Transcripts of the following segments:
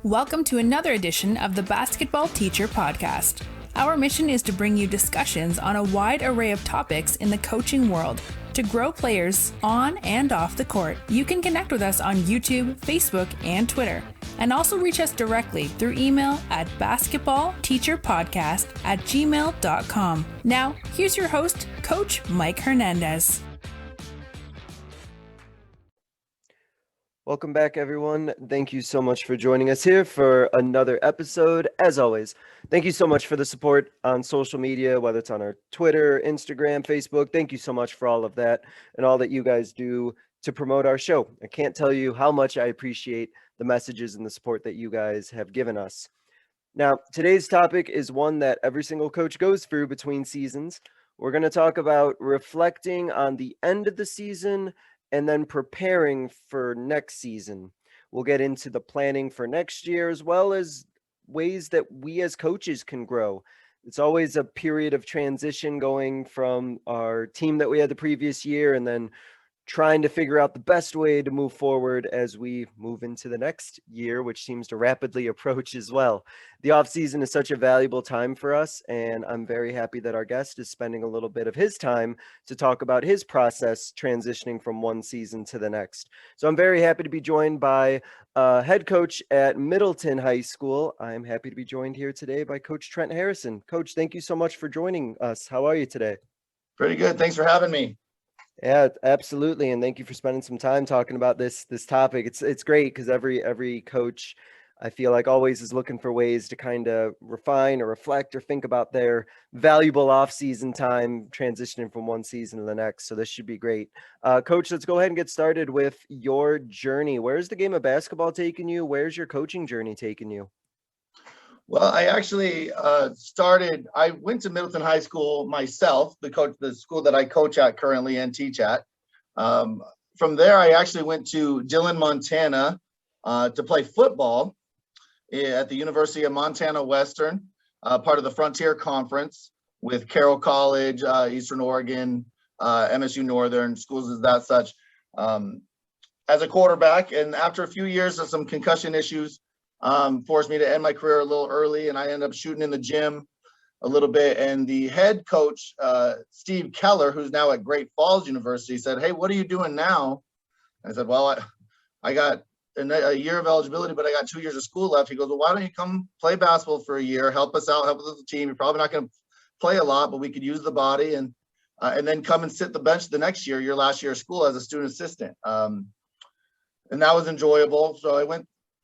Welcome to another edition of the Basketball Teacher Podcast. Our mission is to bring you discussions on a wide array of topics in the coaching world to grow players on and off the court. You can connect with us on YouTube, Facebook, and Twitter, and also reach us directly through email at basketballteacherpodcast@gmail.com. Now, here's your host, Coach Mike Hernandez. Welcome back, everyone. Thank you so much for joining us here for another episode. As always, thank you so much for the support on social media, whether it's on our Twitter, Instagram, Facebook. Thank you so much for all of that and all that you guys do to promote our show. I can't tell you how much I appreciate the messages and the support that you guys have given us. Now, today's topic is one that every single coach goes through between seasons. We're going to talk about reflecting on the end of the season and then preparing for next season. We'll get into the planning for next year, as well as ways that we as coaches can grow. It's always a period of transition going from our team that we had the previous year and then trying to figure out the best way to move forward as we move into the next year, which seems to rapidly approach as well. The offseason is such a valuable time for us, and I'm very happy that our guest is spending a little bit of his time to talk about his process transitioning from one season to the next. So I'm very happy to be joined by head coach at Middleton High School. I'm happy to be joined here today by Coach Trent Harrison. Coach, thank you so much for joining us. How are you today? Pretty good. Thanks for having me. Yeah, absolutely. And thank you for spending some time talking about this topic. It's great because every coach, I feel like, always is looking for ways to kind of refine or reflect or think about their valuable off-season time transitioning from one season to the next. So this should be great. Coach, let's go ahead and get started with your journey. Where's the game of basketball taking you? Where's your coaching journey taking you? Well, I actually I went to Middleton High School myself, the school that I coach at currently and teach at. From there, I actually went to Dillon, Montana to play football at the University of Montana Western, part of the Frontier Conference with Carroll College, Eastern Oregon, MSU Northern, schools as that such, as a quarterback. And after a few years of some concussion issues, forced me to end my career a little early, and I ended up shooting in the gym a little bit. And the head coach, Steve Keller, who's now at Great Falls University, said, "Hey, what are you doing now?" I said, "Well, I got a year of eligibility, but I got 2 years of school left." He goes, "Well, why don't you come play basketball for a year, help us out, help us with the team. You're probably not going to play a lot, but we could use the body, and then come and sit the bench the next year, your last year of school, as a student assistant." And that was enjoyable. So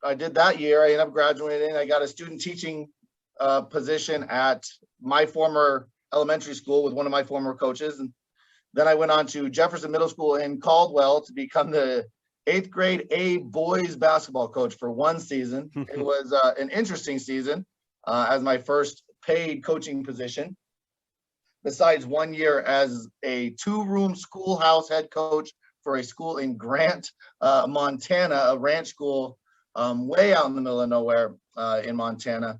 I did that year. I ended up graduating. I got a student teaching position at my former elementary school with one of my former coaches. And then I went on to Jefferson Middle School in Caldwell to become the 8th grade A boys basketball coach for one season. It was an interesting season as my first paid coaching position, besides 1 year as a 2-room schoolhouse head coach for a school in Grant, Montana, a ranch school way out in the middle of nowhere in Montana.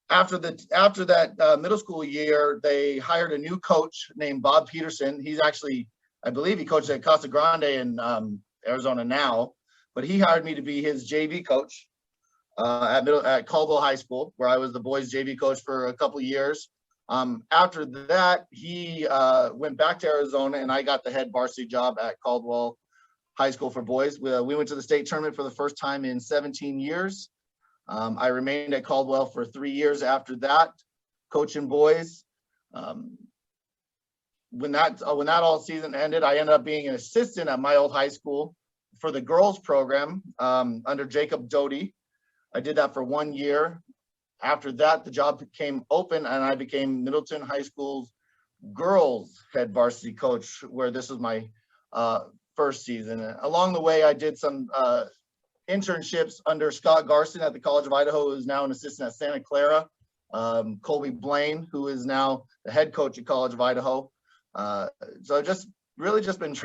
After that middle school year, they hired a new coach named Bob Peterson. He's actually, I believe he coaches at Casa Grande in Arizona now, but he hired me to be his JV coach at Caldwell High School, where I was the boys JV coach for a couple of years. After that, he went back to Arizona, and I got the head varsity job at Caldwell High School for boys. We went to the state tournament for the first time in 17 years. I remained at Caldwell for 3 years after that, coaching boys. When that all season ended, I ended up being an assistant at my old high school for the girls program under Jacob Doty. I did that for 1 year. After that, the job became open, and I became Middleton High School's girls head varsity coach, where this was my first season. Along the way, I did some internships under Scott Garson at the College of Idaho, who is now an assistant at Santa Clara. Colby Blaine, who is now the head coach at College of Idaho. So I've just been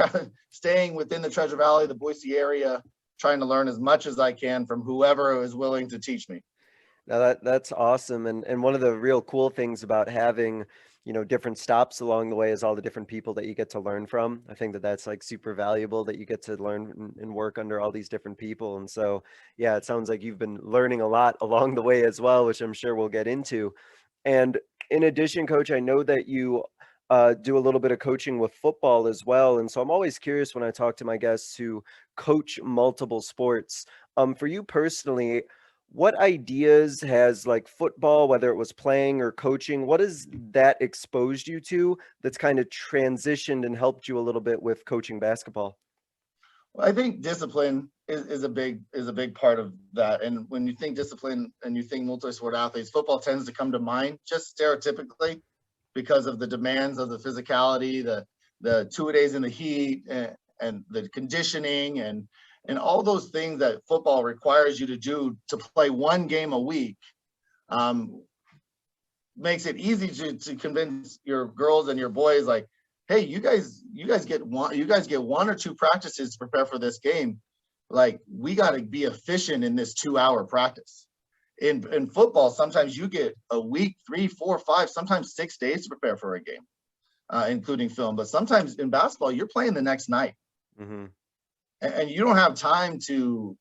staying within the Treasure Valley, the Boise area, trying to learn as much as I can from whoever is willing to teach me. Now that's awesome. And one of the real cool things about having different stops along the way as all the different people that you get to learn from. I think that that's like super valuable that you get to learn and work under all these different people. And so, yeah, it sounds like you've been learning a lot along the way as well, which I'm sure we'll get into. And in addition, Coach, I know that you do a little bit of coaching with football as well. And so I'm always curious when I talk to my guests who coach multiple sports. For you personally, what ideas has like football, whether it was playing or coaching, what has that exposed you to that's kind of transitioned and helped you a little bit with coaching basketball? Well, I think discipline is a big part of that. And when you think discipline and you think multi-sport athletes, football tends to come to mind just stereotypically because of the demands of the physicality, the 2 days in the heat, and the conditioning and all those things that football requires you to do to play one game a week. Makes it easy to convince your girls and your boys, like, hey, you guys get one or two practices to prepare for this game. Like, we got to be efficient in this 2-hour practice. In football, sometimes you get a week, 3, 4, 5, sometimes 6 days to prepare for a game, including film. But sometimes in basketball, you're playing the next night, and you don't have time to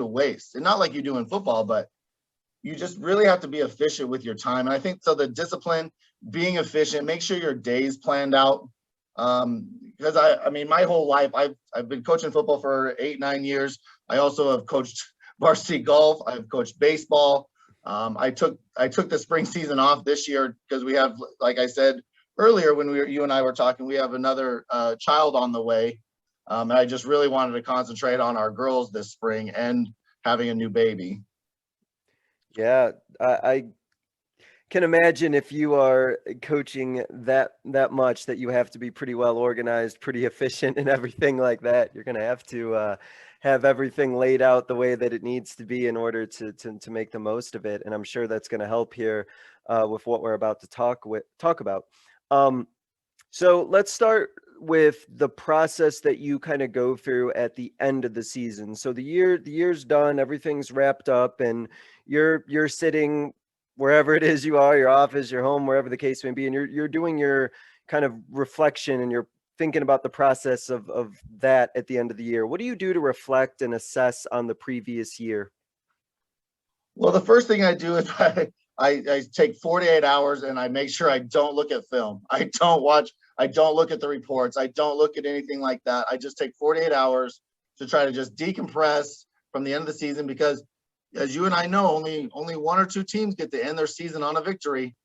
waste. And not like you do in football, but you just really have to be efficient with your time. And I think so the discipline, being efficient, make sure your day's planned out. Because I mean, my whole life, I've been coaching football for 8-9 years. I also have coached varsity golf. I've coached baseball. I took the spring season off this year because we have, like I said earlier when you and I were talking, we have another child on the way. And I just really wanted to concentrate on our girls this spring and having a new baby. Yeah, I can imagine if you are coaching that much that you have to be pretty well organized, pretty efficient and everything like that. You're going to have to have everything laid out the way that it needs to be in order to make the most of it. And I'm sure that's going to help here with what we're about to talk about. So let's start with the process that you kind of go through at the end of the season. So the year's done, everything's wrapped up, and you're sitting wherever it is you are, your office, your home, wherever the case may be, and you're doing your kind of reflection and you're thinking about the process of that at the end of the year. What do you do to reflect and assess on the previous year? Well, the first thing I do is I take 48 hours and I make sure I don't look at film. I don't look at the reports. I don't look at anything like that. I just take 48 hours to try to just decompress from the end of the season, because as you and I know, only 1 or 2 teams get to end their season on a victory.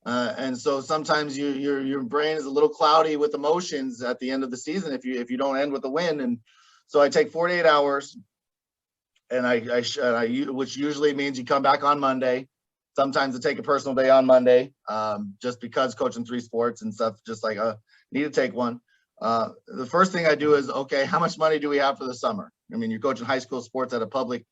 And so sometimes your brain is a little cloudy with emotions at the end of the season if you don't end with a win. And so I take 48 hours, and I which usually means you come back on Monday. Sometimes I take a personal day on Monday, just because coaching 3 sports and stuff, just like need to take one. The first thing I do is, okay, how much money do we have for the summer? I mean, you're coaching high school sports at a public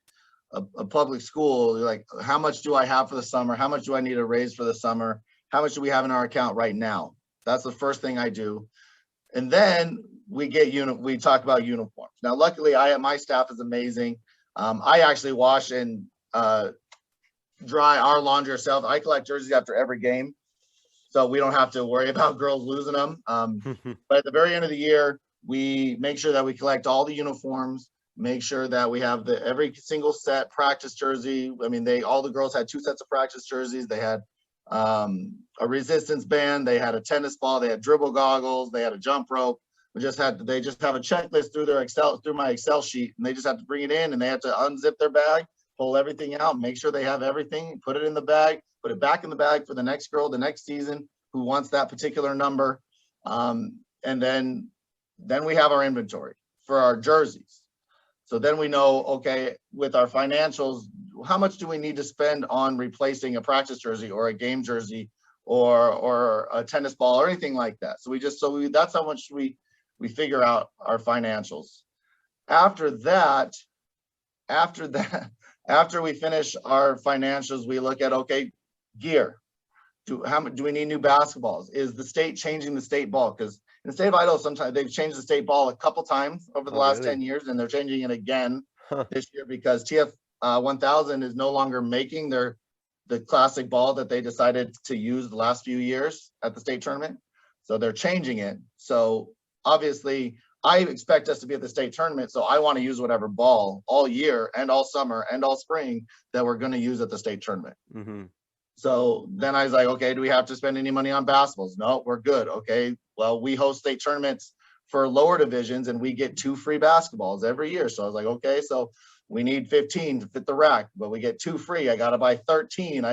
school. You're like, how much do I have for the summer? How much do I need to raise for the summer? How much do we have in our account right now? That's the first thing I do. And then we talk about uniforms. Now, luckily, my staff is amazing. I actually wash and dry our laundry ourselves. I collect jerseys after every game, so we don't have to worry about girls losing them. But at the very end of the year, we make sure that we collect all the uniforms, make sure that we have every single set practice jersey. I mean, all the girls had 2 sets of practice jerseys. They had a resistance band, they had a tennis ball, they had dribble goggles, they had a jump rope. They just have a checklist through my Excel sheet, and they just have to bring it in, and they have to unzip their bag, pull everything out, make sure they have everything, put it in the bag, put it back in the bag for the next girl, the next season, who wants that particular number. And then we have our inventory for our jerseys. So then we know, okay, with our financials, how much do we need to spend on replacing a practice jersey or a game jersey or a tennis ball or anything like that. So that's how much we figure out our financials. After we finish our financials, we look at, okay, gear. Do we need new basketballs? Is the state changing the state ball? Because in the state of Idaho, sometimes they've changed the state ball a couple times over the last 10 years, and they're changing it again this year because TF 1000 is no longer making their the classic ball that they decided to use the last few years at the state tournament. So they're changing it. So obviously I expect us to be at the state tournament. So I want to use whatever ball all year and all summer and all spring that we're going to use at the state tournament. Mm-hmm. So then I was like, okay, do we have to spend any money on basketballs? No, we're good. Okay, well, we host state tournaments for lower divisions and we get 2 free basketballs every year. So I was like, okay, so we need 15 to fit the rack, but we get 2 free. I got to buy 13. And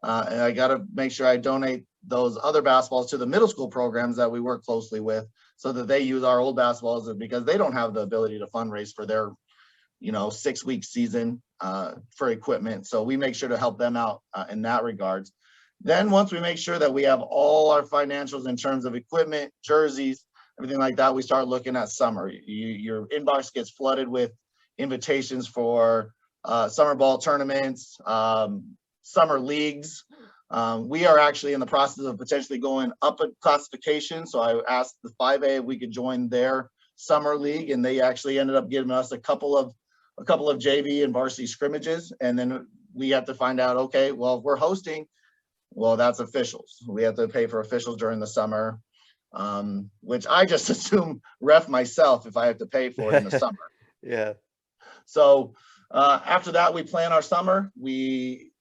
I got to make sure I donate those other basketballs to the middle school programs that we work closely with so that they use our old basketballs because they don't have the ability to fundraise for their 6-week season for equipment. So we make sure to help them out in that regards. Then once we make sure that we have all our financials in terms of equipment, jerseys, everything like that, we start looking at summer. Your inbox gets flooded with invitations for summer ball tournaments, summer leagues. We are actually in the process of potentially going up a classification. So I asked the 5A if we could join their summer league, and they actually ended up giving us a couple of JV and varsity scrimmages. And then we have to find out, okay, well, if we're hosting, well, that's officials. We have to pay for officials during the summer, which I just assume ref myself if I have to pay for it in the summer. Yeah. So after that, we plan our summer. We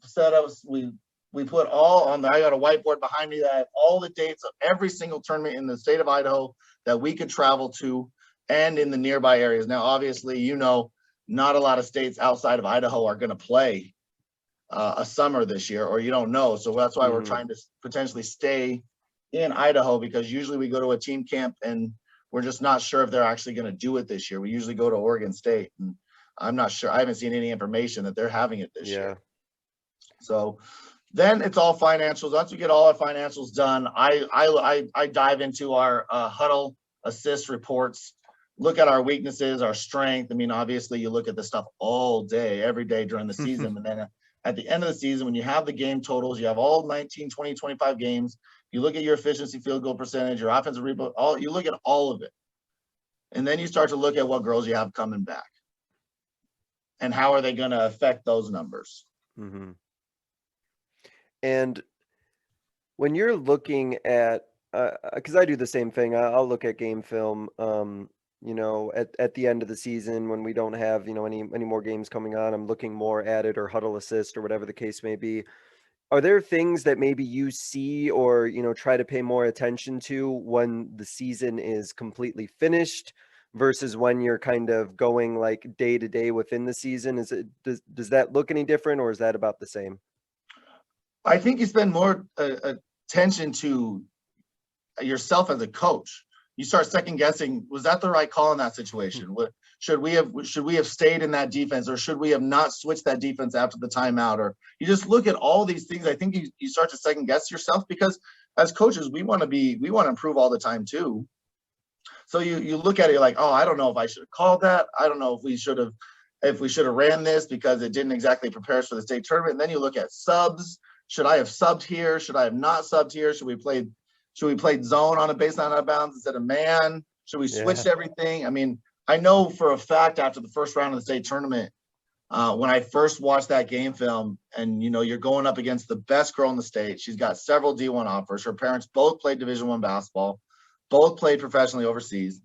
set up, we put all on I got a whiteboard behind me that I have all the dates of every single tournament in the state of Idaho that we could travel to and in the nearby areas. Now, obviously, not a lot of states outside of Idaho are going to play a summer this year, or you don't know. So that's why we're trying to potentially stay in Idaho, because usually we go to a team camp and we're just not sure if they're actually going to do it this year. We usually go to Oregon State, and I'm not sure. I haven't seen any information that they're having it this year. So then it's all financials. Once we get all our financials done, I dive into our huddle assist reports, look at our weaknesses, our strength. I mean, obviously you look at this stuff all day, every day during the season. And then at the end of the season, when you have the game totals, you have all 19, 20, 25 games, you look at your efficiency, field goal percentage, your offensive rebound, you look at all of it. And then you start to look at what girls you have coming back and how are they going to affect those numbers. Mm-hmm. And when you're looking at, because I do the same thing, I'll look at game film, at the end of the season when we don't have, any more games coming on, I'm looking more at it, or huddle assist or whatever the case may be. Are there things that maybe you see or, try to pay more attention to when the season is completely finished versus when you're kind of going like day to day within the season? Does that look any different, or is that about the same? I think you spend more attention to yourself as a coach. You start second guessing, was that the right call in that situation? Should we have stayed in that defense, or should we have not switched that defense after the timeout? Or you just look at all these things. I think you start to second guess yourself, because as coaches, we want to improve all the time too. So you look at it, you're like, oh, I don't know if I should have called that. I don't know if we should have ran this because it didn't exactly prepare us for the state tournament. And then you look at subs. Should I have subbed here? Should I have not subbed here? Should we play zone on a baseline out of bounds instead of man? Should we switch everything? I mean, I know for a fact after the first round of the state tournament, when I first watched that game film, and you're going up against the best girl in the state. She's got several D1 offers. Her parents both played Division I basketball, both played professionally overseas.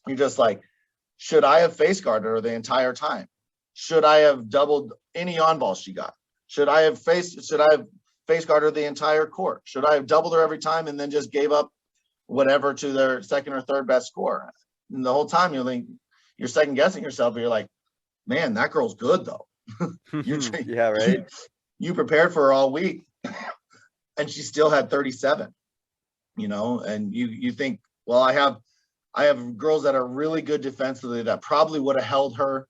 You're just like, should I have face guarded her the entire time? Should I have doubled any on ball she got? Should I have face guarded her the entire court? Should I have doubled her every time and then just gave up whatever to their second or third best score? And the whole time you're second guessing yourself, but you're like, man, that girl's good though. Yeah, right. You prepared for her all week and she still had 37, and you think, well, I have girls that are really good defensively that probably would have held her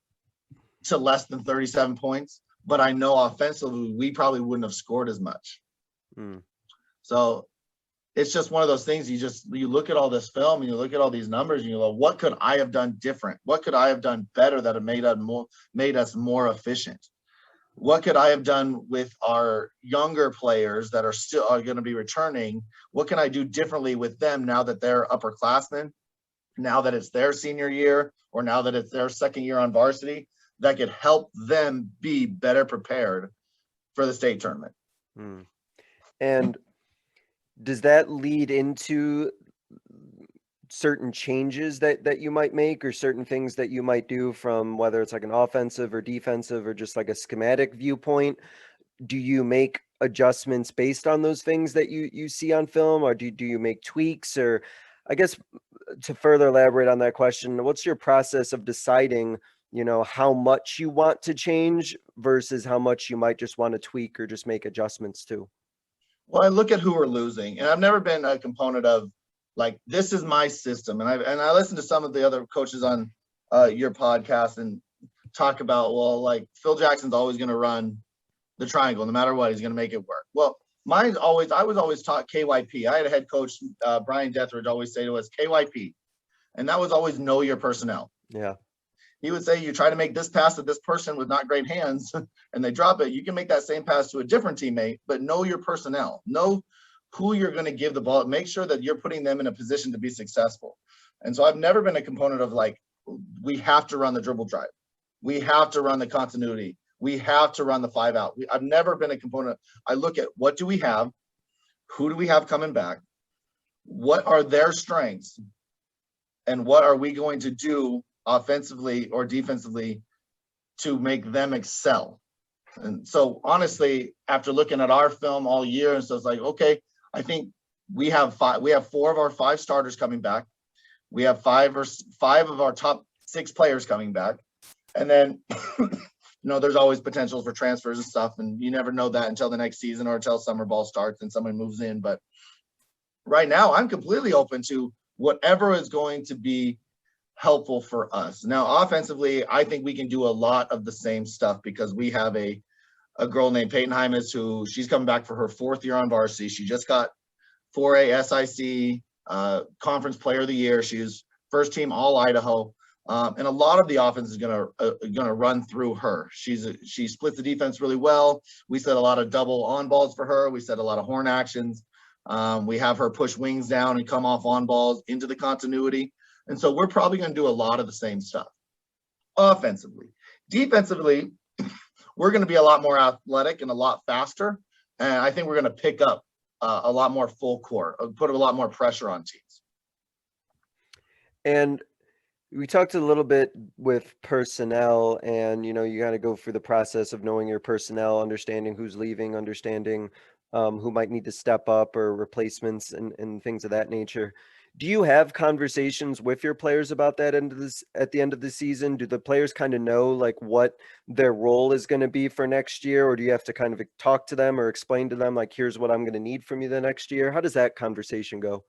to less than 37 points. But I know offensively, we probably wouldn't have scored as much. So it's just one of those things. You look at all this film and you look at all these numbers and you go, what could I have done different? What could I have done better that have made us more efficient? What could I have done with our younger players that are going to be returning? What can I do differently with them now that they're upperclassmen, now that it's their senior year, or now that it's their second year on varsity, that could help them be better prepared for the state tournament. And does that lead into certain changes that you might make, or certain things that you might do, from whether it's like an offensive or defensive or just like a schematic viewpoint? Do you make adjustments based on those things that you see on film, or do you make tweaks? Or I guess to further elaborate on that question, what's your process of deciding, how much you want to change versus how much you might just want to tweak or just make adjustments to? Well, I look at who we're losing, and I've never been a component of like, this is my system. And I listen to some of the other coaches on your podcast and talk about, well, like Phil Jackson's always going to run the triangle, no matter what, he's going to make it work. Well, I was always taught KYP. I had a head coach, Brian Deathridge, always say to us, KYP. And that was always know your personnel. Yeah. He would say, you try to make this pass to this person with not great hands and they drop it. You can make that same pass to a different teammate, but know your personnel. Know who you're going to give the ball. Make sure that you're putting them in a position to be successful. And so I've never been a component of like, we have to run the dribble drive. We have to run the continuity. We have to run the 5-out. I've never been a component. I look at what do we have? Who do we have coming back? What are their strengths? And what are we going to do offensively or defensively to make them excel? And so honestly, after looking at our film all year, and so it's like, okay, I think we have 4 of our 5 starters coming back. We have 5 of our top 6 players coming back. And then, there's always potentials for transfers and stuff. And you never know that until the next season or until summer ball starts and someone moves in. But right now I'm completely open to whatever is going to be helpful for us. Now, offensively, I think we can do a lot of the same stuff because we have a girl named Peyton Hymas who she's coming back for her 4th year on varsity. She just got 4A SIC Conference Player of the Year. She's first team All Idaho. And a lot of the offense is gonna run through her. She splits the defense really well. We set a lot of double on balls for her. We set a lot of horn actions. We have her push wings down and come off on balls into the continuity. And so we're probably going to do a lot of the same stuff offensively. Defensively, we're going to be a lot more athletic and a lot faster. And I think we're going to pick up a lot more full court, put a lot more pressure on teams. And we talked a little bit with personnel, and you got to go through the process of knowing your personnel, understanding who's leaving, understanding who might need to step up or replacements and things of that nature. Do you have conversations with your players about that at the end of the season? Do the players kind of know like what their role is going to be for next year, or do you have to kind of talk to them or explain to them like, here's what I'm going to need from you the next year? How does that conversation go?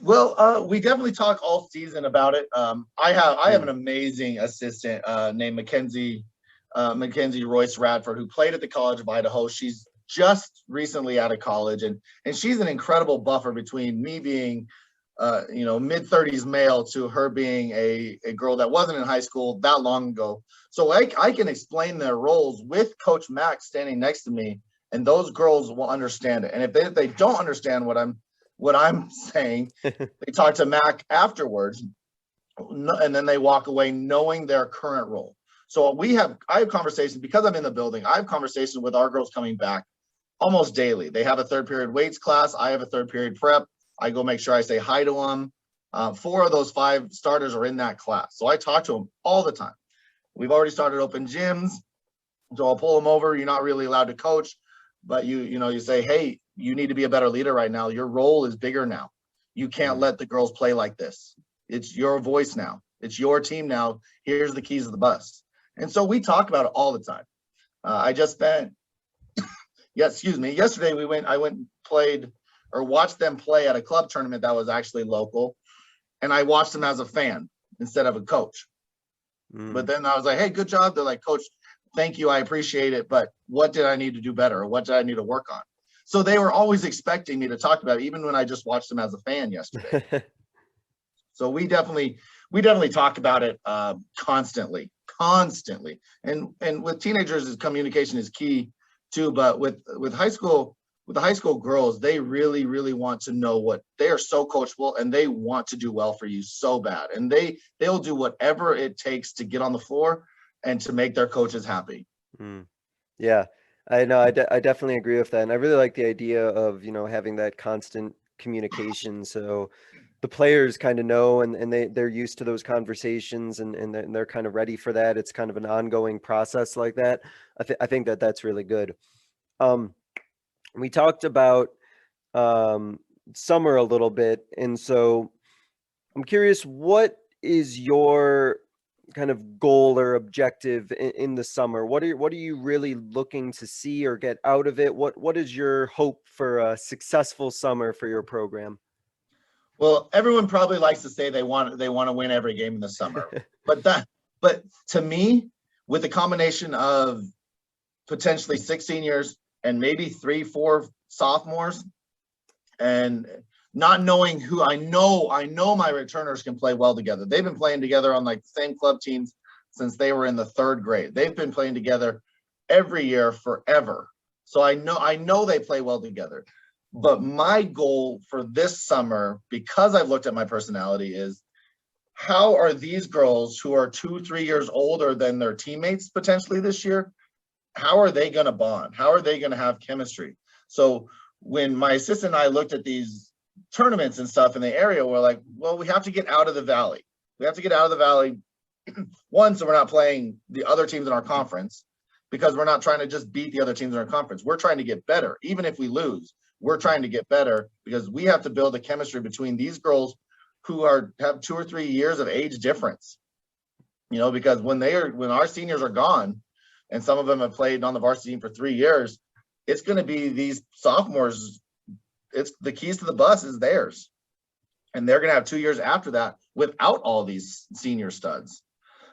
Well, we definitely talk all season about it. I have an amazing assistant named Mackenzie Royce Radford, who played at the College of Idaho. She's just recently out of college, and she's an incredible buffer between me being mid-30s male to her being a girl that wasn't in high school that long ago. So I can explain their roles with Coach Mack standing next to me, and those girls will understand it. And if they don't understand what I'm saying, they talk to Mac afterwards, and then they walk away knowing their current role. So I have conversations because I'm in the building. I have conversations with our girls coming back almost daily. They have a 3rd period weights class. I have a 3rd period prep. I go make sure I say hi to them. 4 of those 5 starters are in that class. So I talk to them all the time. We've already started open gyms. So I'll pull them over. You're not really allowed to coach, but you say, hey, you need to be a better leader right now. Your role is bigger now. You can't let the girls play like this. It's your voice now. It's your team now. Here's the keys of the bus. And so we talk about it all the time. Yesterday I went and played or watched them play at a club tournament that was actually local. And I watched them as a fan instead of a coach. But then I was like, hey, good job. They're like, Coach, thank you. I appreciate it. But what did I need to do better? Or what did I need to work on? So they were always expecting me to talk about it, even when I just watched them as a fan yesterday. So we definitely talk about it constantly. And with teenagers, communication is key too. But with the high school girls, they really, really want to know what they are so coachable, and they want to do well for you so bad. And they'll do whatever it takes to get on the floor and to make their coaches happy. Yeah. I know. I definitely agree with that, and I really like the idea of having that constant communication. So the players kind of know, and they're used to those conversations, and they're kind of ready for that. It's kind of an ongoing process like that. I think that that's really good. Um, we talked about um, summer a little bit, and so I'm curious, what is your kind of goal or objective in the summer? What are you really looking to see or get out of it? What is your hope for a successful summer for your program? Well, everyone probably likes to say they want to win every game in the summer, but to me, with the combination of potentially 6 seniors and maybe 3, 4 sophomores, and not knowing who I know my returners can play well together. They've been playing together on like the same club teams since they were in the 3rd grade. They've been playing together every year forever. So I know they play well together. But my goal for this summer, because I've looked at my personality, is how are these girls who are 2, 3 years older than their teammates potentially this year? How are they going to bond? How are they going to have chemistry? So when my assistant and I looked at these tournaments and stuff in the area, we're like, well, we have to get out of the valley. We have to get out of the valley. One, so we're not playing the other teams in our conference, because we're not trying to just beat the other teams in our conference. We're trying to get better. Even if we lose, we're trying to get better, because we have to build a chemistry between these girls who have 2 or 3 years of age difference. Because when our seniors are gone, and some of them have played on the varsity team for 3 years, it's going to be these sophomores. It's the keys to the bus is theirs. And they're going to have 2 years after that without all these senior studs.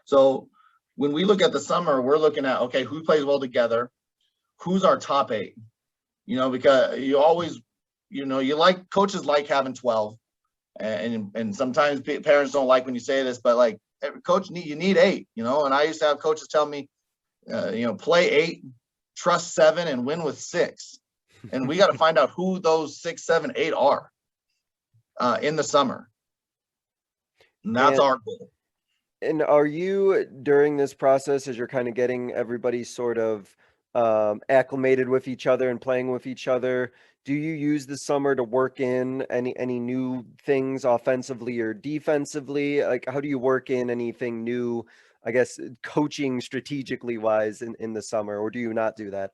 So when we look at the summer, we're looking at, okay, who plays well together? Who's our top 8? Because you always, coaches like having 12. And sometimes parents don't like when you say this, but like, coach, you need 8, and I used to have coaches tell me, play 8, trust 7, and win with 6. And we got to find out who those 6, 7, 8 are in the summer. And that's our goal. And are you, during this process, as you're kind of getting everybody sort of acclimated with each other and playing with each other, do you use the summer to work in any new things offensively or defensively? Like, how do you work in anything new, I guess, coaching strategically wise in the summer, or do you not do that?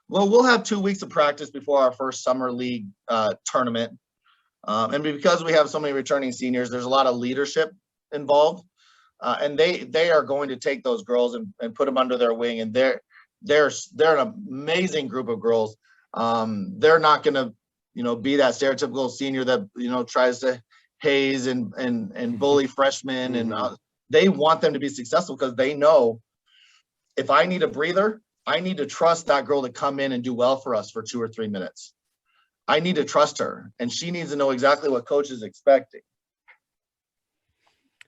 Well, we'll have 2 weeks of practice before our first summer league tournament. And because we have so many returning seniors, there's a lot of leadership involved. And they are going to take those girls and put them under their wing. And they're an amazing group of girls. They're not going to, be that stereotypical senior that, tries to haze and bully freshmen. Mm-hmm. And they want them to be successful, because they know if I need a breather, I need to trust that girl to come in and do well for us for 2 or 3 minutes. I need to trust her, and she needs to know exactly what coach is expecting.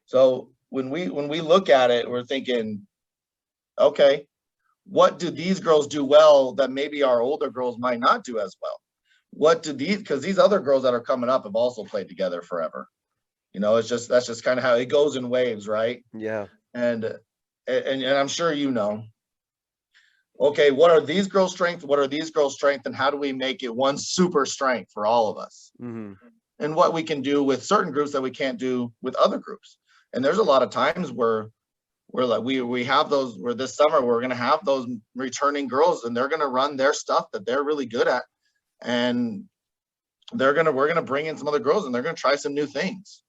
So when we look at it, we're thinking, okay, what do these girls do well that maybe our older girls might not do as well? Because these other girls that are coming up have also played together forever. That's just kind of how it goes in waves, right? Yeah. And I'm sure okay, what are these girls' strengths? What are these girls' strengths? And how do we make it one super strength for all of us? Mm-hmm. And what we can do with certain groups that we can't do with other groups. And there's a lot of times where we have those, where this summer we're going to have those returning girls, and they're going to run their stuff that they're really good at. And we're going to bring in some other girls, and they're going to try some new things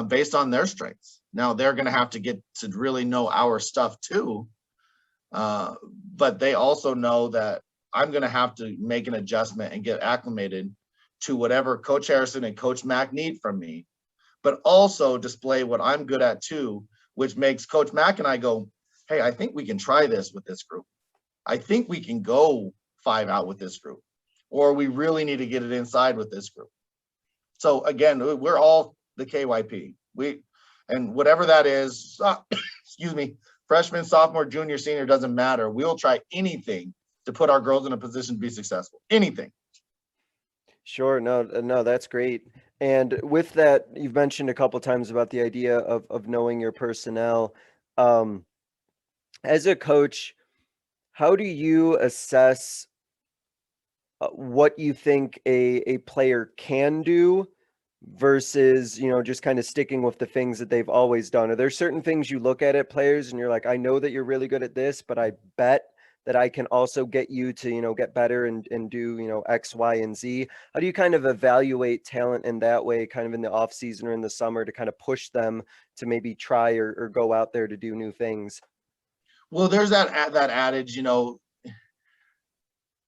based on their strengths. Now they're going to have to get to really know our stuff too. But they also know that I'm going to have to make an adjustment and get acclimated to whatever Coach Harrison and Coach Mack need from me, but also display what I'm good at too, which makes Coach Mack and I go, hey, I think we can try this with this group. I think we can go 5 out with this group, or we really need to get it inside with this group. So again, we're all the KYP. And whatever that is, excuse me, freshman, sophomore, junior, senior, doesn't matter. We'll try anything to put our girls in a position to be successful. Anything. Sure. No, that's great. And with that, you've mentioned a couple times about the idea of knowing your personnel. As a coach, how do you assess what you think a player can do versus, just kind of sticking with the things that they've always done? Are there certain things you look at players and you're like, I know that you're really good at this, but I bet that I can also get you to, get better and do, X, Y, and Z? How do you kind of evaluate talent in that way, kind of in the off season or in the summer, to kind of push them to maybe try or go out there to do new things? Well, there's that adage, a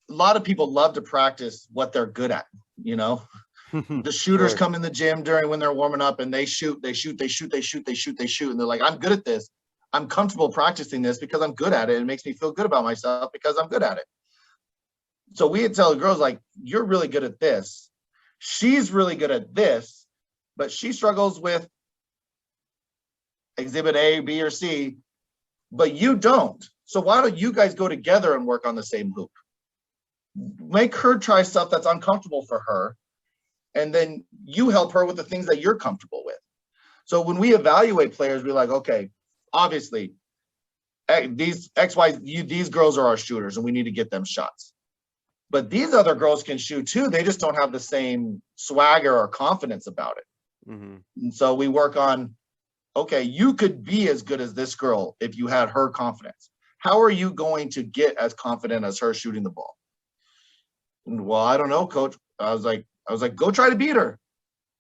lot of people love to practice what they're good at, The shooters Sure. come in the gym when they're warming up and they shoot, and they're like, I'm good at this. I'm comfortable practicing this because I'm good at it. It makes me feel good about myself because I'm good at it. So we would tell the girls, like, you're really good at this. She's really good at this, but she struggles with exhibit A, B, or C, but you don't. So why don't you guys go together and work on the same hoop? Make her try stuff that's uncomfortable for her, and then you help her with the things that you're comfortable with. So when we evaluate players, we're like, okay, obviously, these these girls are our shooters, and we need to get them shots. But these other girls can shoot too. They just don't have the same swagger or confidence about it. Mm-hmm. And so we work on, okay, you could be as good as this girl if you had her confidence. How are you going to get as confident as her shooting the ball? And, well, I don't know, coach. I was like, go try to beat her.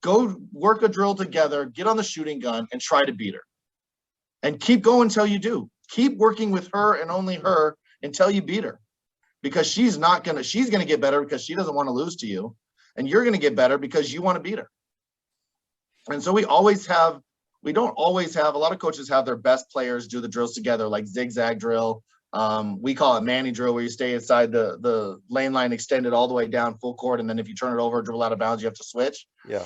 Go work a drill together, get on the shooting gun and try to beat her. And keep going until you do. Keep working with her and only her until you beat her. Because she's going to get better because she doesn't want to lose to you. And you're going to get better because you want to beat her. And so we don't always have, a lot of coaches have their best players do the drills together, like zigzag drill. We call it Manny drill, where you stay inside the lane line extended all the way down full court. And then if you turn it over, dribble out of bounds, you have to switch. Yeah.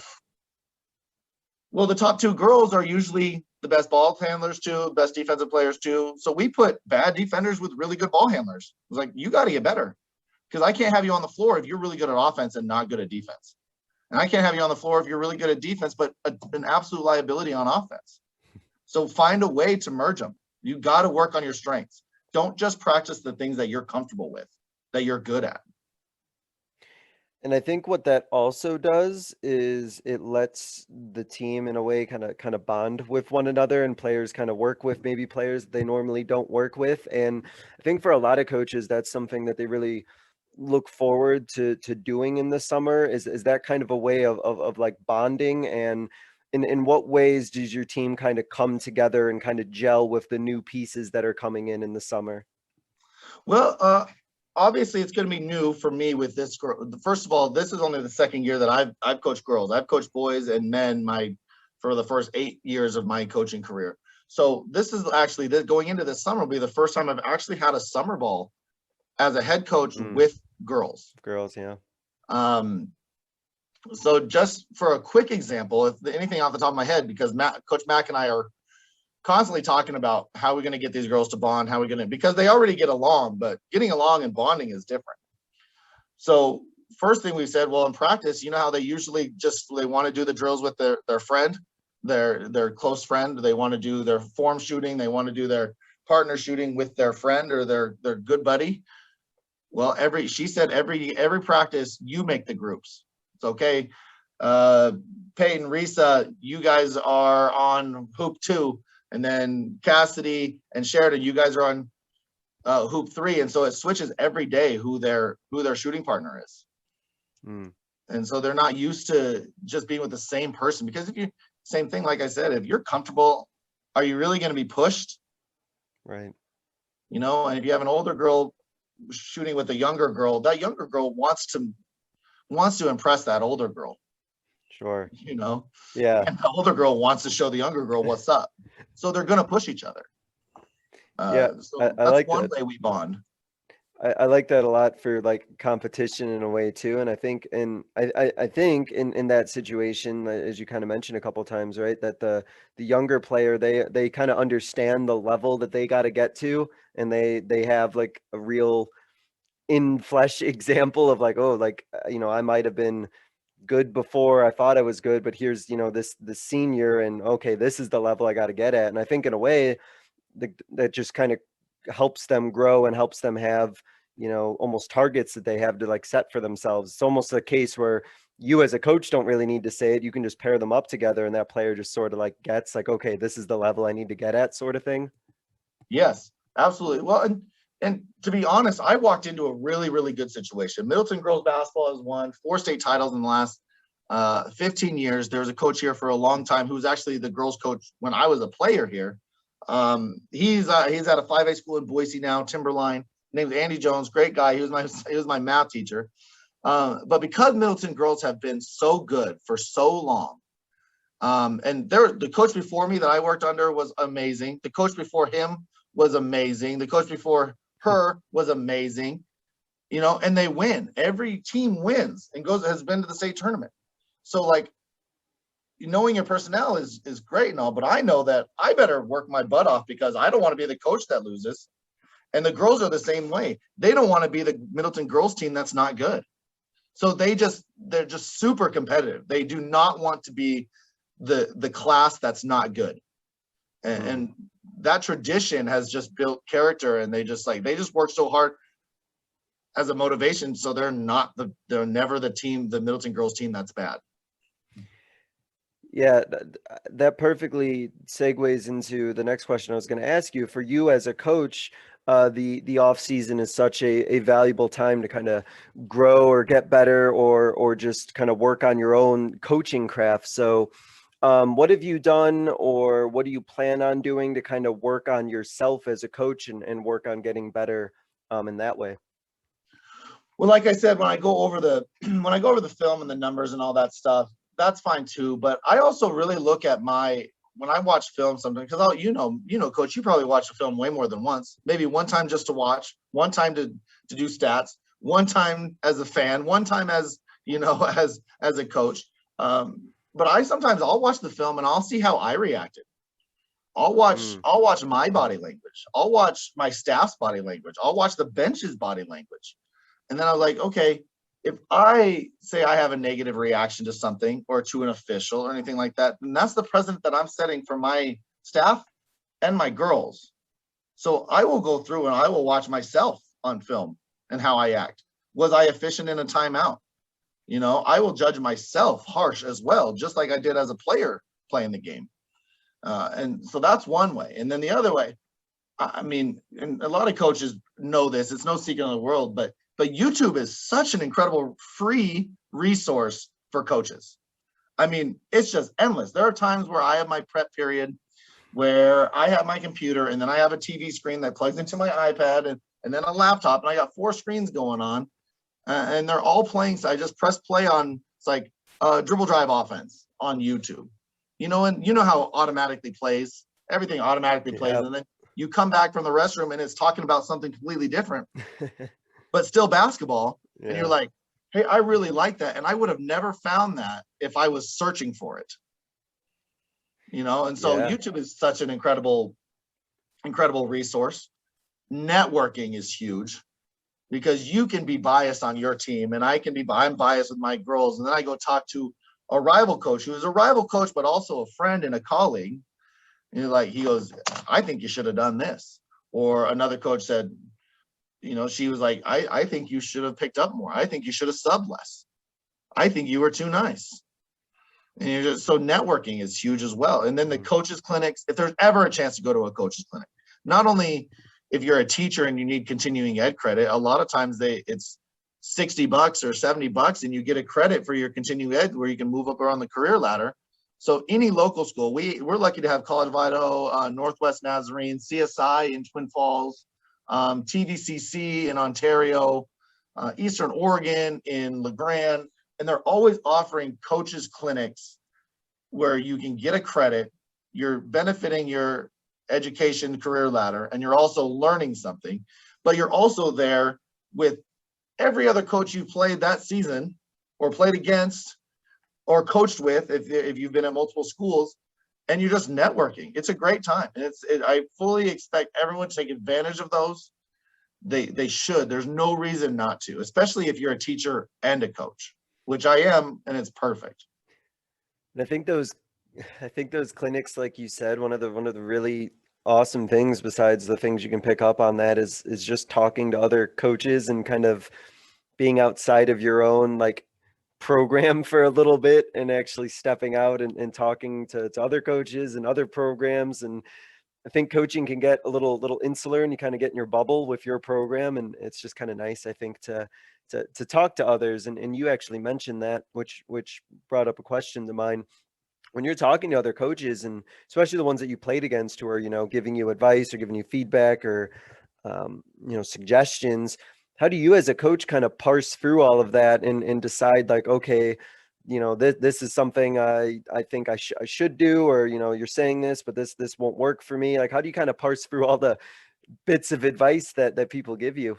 Well, the top two girls are usually the best ball handlers too, best defensive players too. So we put bad defenders with really good ball handlers. It was like, you got to get better, because I can't have you on the floor if you're really good at offense and not good at defense. And I can't have you on the floor if you're really good at defense, but an absolute liability on offense. So find a way to merge them. You got to work on your strengths. Don't just practice the things that you're comfortable with, that you're good at. And I think what that also does is it lets the team in a way kind of bond with one another, and players kind of work with maybe players that they normally don't work with. And I think for a lot of coaches, that's something that they really look forward to doing in the summer, is that kind of a way of like bonding. And in what ways does your team kind of come together and kind of gel with the new pieces that are coming in the summer? Well, obviously it's going to be new for me with this girl. First of all, this is only the second year that I've coached girls. I've coached boys and men for the first 8 years of my coaching career. So this is actually, going into this summer will be the first time I've actually had a summer ball as a head coach with girls. Girls, yeah. So just for a quick example, if anything off the top of my head, because Coach Mack and I are constantly talking about how we're going to get these girls to bond, because they already get along, but getting along and bonding is different. So first thing we said, well, in practice, you know how they usually they want to do the drills with their friend, their close friend. They want to do their form shooting. They want to do their partner shooting with their friend or their good buddy. Well, she said every practice, you make the groups. It's okay. Peyton, Risa, you guys are on hoop 2. And then Cassidy and Sheridan, you guys are on hoop 3. And so it switches every day who their shooting partner is. And so they're not used to just being with the same person, because same thing, like I said, if you're comfortable, are you really going to be pushed? Right. And if you have an older girl shooting with a younger girl, that younger girl wants to impress that older girl. Sure. Yeah. And the older girl wants to show the younger girl what's up. So they're going to push each other. So I that's like one that. way we bond. I like that a lot for like competition in a way too. And I think I think in that situation, as you kind of mentioned a couple of times, right, that the younger player, they kind of understand the level that they got to get to, and they have like a real in flesh example of like, oh, like, I might have been good before, I thought I was good, but here's, this senior, and okay, this is the level I got to get at. And I think in a way that just kind of helps them grow and helps them have, you know, almost targets that they have to like set for themselves. It's almost a case where you as a coach don't really need to say it. You can just pair them up together and that player just sort of like gets like, okay, this is the level I need to get at, sort of thing. Yes, absolutely. Well, and to be honest, I walked into a really, really good situation. Middleton girls basketball has won 4 state titles in the last 15 years. There was a coach here for a long time who was actually the girls coach when I was a player here. He's at a 5A school in Boise now, Timberline. Named Andy Jones, great guy. He was my math teacher. But because Middleton girls have been so good for so long, and the coach before me that I worked under was amazing. The coach before him was amazing. The coach before her was amazing. You know, and they win. Every team wins and has been to the state tournament. So like, knowing your personnel is great and all, but I know that I better work my butt off because I don't want to be the coach that loses. And the girls are the same way. They don't want to be the Middleton girls team that's not good. So they're just super competitive. They do not want to be the class that's not good. And that tradition has just built character, and they just work so hard as a motivation. So they're never the Middleton girls team that's bad. Yeah, that perfectly segues into the next question I was going to ask you. For you as a coach, the off season is such a valuable time to kind of grow or get better or just kind of work on your own coaching craft. So what have you done, or what do you plan on doing to kind of work on yourself as a coach and work on getting better in that way? Well, like I said, when I go over the film and the numbers and all that stuff, that's fine too. But I also really look at when I watch film sometimes, because you know, Coach, you probably watch a film way more than once. Maybe one time just to watch, one time to do stats, one time as a fan, one time as as a coach. But I'll watch the film and I'll see how I reacted. I'll watch my body language. I'll watch my staff's body language. I'll watch the bench's body language. And then I'm like, okay, if I say I have a negative reaction to something or to an official or anything like that, then that's the precedent that I'm setting for my staff and my girls. So I will go through and I will watch myself on film and how I act. Was I efficient in a timeout? You know, I will judge myself harsh as well, just like I did as a player playing the game. And so that's one way. And then the other way, I mean, and a lot of coaches know this, it's no secret in the world, but YouTube is such an incredible free resource for coaches. I mean, it's just endless. There are times where I have my prep period where I have my computer and then I have a TV screen that plugs into my iPad and then a laptop, and I got 4 screens going on and they're all playing. So I just press play on, it's like dribble drive offense on YouTube, you know, and you know how automatically plays, everything automatically plays. And then you come back from the restroom and it's talking about something completely different. But still basketball. Yeah. And you're like, hey, I really like that. And I would have never found that if I was searching for it. You know, and so YouTube is such an incredible resource. Networking is huge because you can be biased on your team and I'm biased with my girls. And then I go talk to a rival coach who is a rival coach, but also a friend and a colleague. And he goes, I think you should have done this. Or another coach said, you know, she was like, I think you should have picked up more. I think you should have subbed less. I think you were too nice. And so networking is huge as well. And then the coaches clinics, if there's ever a chance to go to a coaches clinic, not only if you're a teacher and you need continuing ed credit, a lot of times it's $60 or $70 and you get a credit for your continuing ed where you can move up around the career ladder. So any local school, we're lucky to have College of Idaho, Northwest Nazarene, CSI in Twin Falls, TVCC in Ontario, Eastern Oregon in LeGrand, and they're always offering coaches clinics where you can get a credit, you're benefiting your education career ladder, and you're also learning something, but you're also there with every other coach you played that season or played against or coached with if you've been at multiple schools, and you're just networking. It's a great time. And I fully expect everyone to take advantage of those. They should. There's no reason not to, especially if you're a teacher and a coach, which I am, and it's perfect. And I think those clinics, like you said, one of the really awesome things besides the things you can pick up on that is just talking to other coaches and kind of being outside of your own like program for a little bit and actually stepping out and talking to other coaches and other programs. And I think coaching can get a little insular and you kind of get in your bubble with your program. And it's just kind of nice, I think, to talk to others. And you actually mentioned that, which brought up a question to mind. When you're talking to other coaches, and especially the ones that you played against who are, giving you advice or giving you feedback or, suggestions, how do you as a coach kind of parse through all of that and decide like, okay, this is something I think I should do, or, you're saying this, but this won't work for me. Like, how do you kind of parse through all the bits of advice that people give you?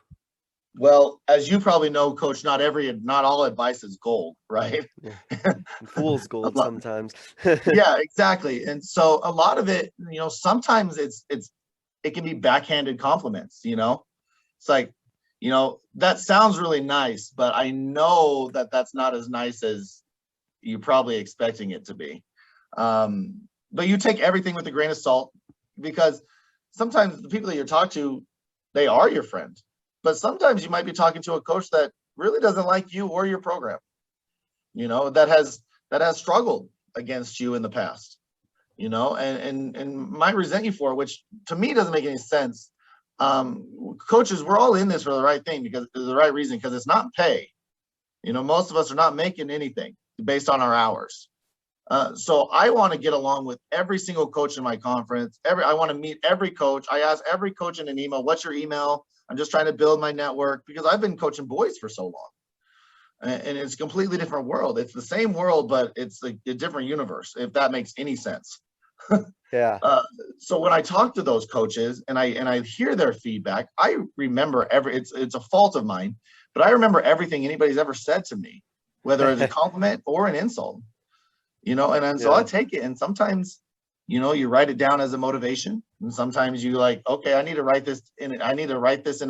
Well, as you probably know, Coach, not all advice is gold, right? Yeah. Fool's gold sometimes. Yeah, exactly. And so a lot of it, sometimes it can be backhanded compliments. It's like, that sounds really nice, but I know that that's not as nice as you're probably expecting it to be. But you take everything with a grain of salt, because sometimes the people that you talk to, they are your friend. But sometimes you might be talking to a coach that really doesn't like you or your program, that has struggled against you in the past, and might resent you for it, which to me doesn't make any sense. Coaches, we're all in this for the right thing, because the right reason, because it's not pay. Most of us are not making anything based on our hours. So I want to get along with every single coach in my conference. I want to meet every coach. I ask every coach in an email, what's your email? I'm just trying to build my network, because I've been coaching boys for so long. And it's a completely different world. It's the same world, but it's a different universe, if that makes any sense. Yeah. So when I talk to those coaches and I hear their feedback, I remember it's a fault of mine, but I remember everything anybody's ever said to me, whether it's a compliment or an insult, and so I take it. And sometimes, you write it down as a motivation. And sometimes you like, okay, I need to write this in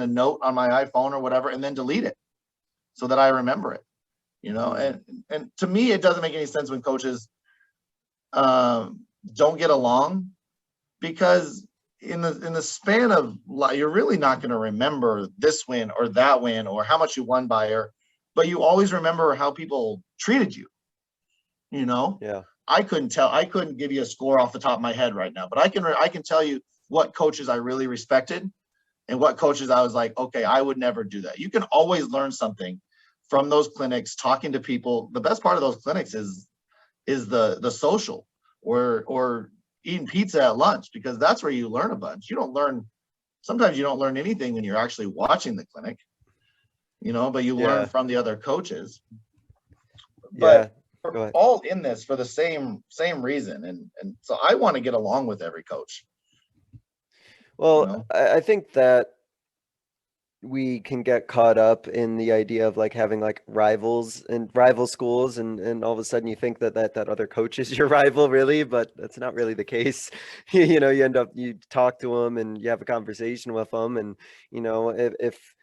a note on my iPhone or whatever, and then delete it so that I remember it, and to me, it doesn't make any sense when coaches don't get along, because in the span of life, you're really not going to remember this win or that win or how much you won by, but you always remember how people treated you. Yeah. I couldn't give you a score off the top of my head right now, but I can tell you what coaches I really respected and what coaches I was like, okay, I would never do that. You can always learn something from those clinics, talking to people. The best part of those clinics is the social or eating pizza at lunch, because that's where you learn a bunch. Sometimes you don't learn anything when you're actually watching the clinic, but you learn from the other coaches. But we're all in this for the same reason. And so I want to get along with every coach. Well, I think that we can get caught up in the idea of like having like rivals and rival schools, and all of a sudden you think that other coach is your rival, really, but that's not really the case. You talk to them and you have a conversation with them, and if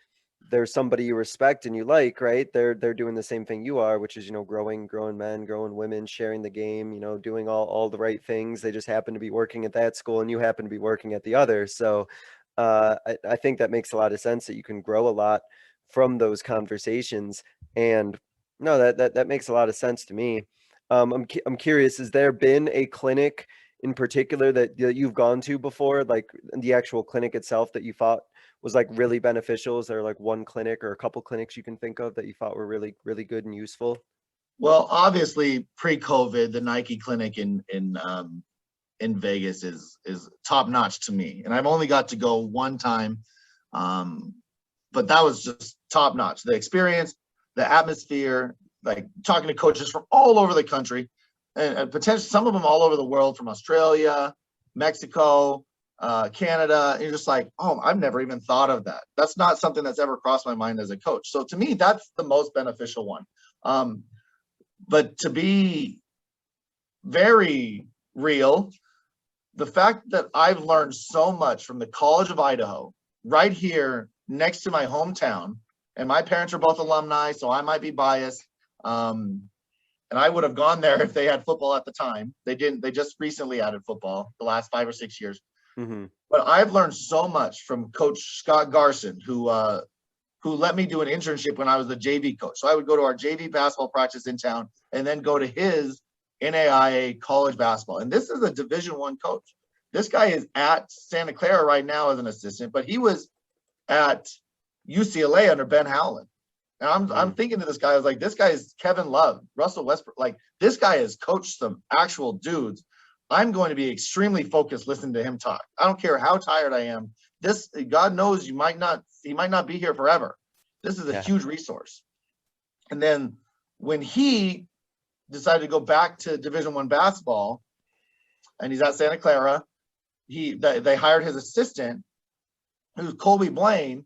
there's somebody you respect and you like, right, they're doing the same thing you are, which is growing men, growing women, sharing the game, doing all the right things. They just happen to be working at that school and you happen to be working at the other. So I think that makes a lot of sense, that you can grow a lot from those conversations. And no, that makes a lot of sense to me. I'm curious, has there been a clinic in particular that you've gone to before, like the actual clinic itself, that you thought was like really beneficial? Is there like one clinic or a couple clinics you can think of that you thought were really, really good and useful? Well, obviously pre-COVID, the Nike clinic in Vegas is top notch to me. And I've only got to go one time. But that was just top notch. The experience, the atmosphere, like talking to coaches from all over the country, and potentially some of them all over the world, from Australia, Mexico, Canada. And you're just like, oh, I've never even thought of that. That's not something that's ever crossed my mind as a coach. So to me, that's the most beneficial one. But to be very real, the fact that I've learned so much from the College of Idaho right here next to my hometown, and my parents are both alumni, so I might be biased. And I would have gone there if they had football at the time. They didn't. They just recently added football the last 5 or 6 years. Hmm. But I've learned so much from Coach Scott Garson, who let me do an internship when I was the JV coach. So I would go to our JV basketball practice in town and then go to his NAIA college basketball. And this is a Division I coach. This guy is at Santa Clara right now as an assistant, but he was at UCLA under Ben Howland. And I'm thinking to this guy, I was like, this guy is Kevin Love, Russell Westbrook. Like, this guy has coached some actual dudes. I'm going to be extremely focused listening to him talk. I don't care how tired I am. This, God knows, he might not be here forever. This is a huge resource. And then when he decided to go back to Division I basketball, and he's at Santa Clara, they hired his assistant, who's Colby Blaine,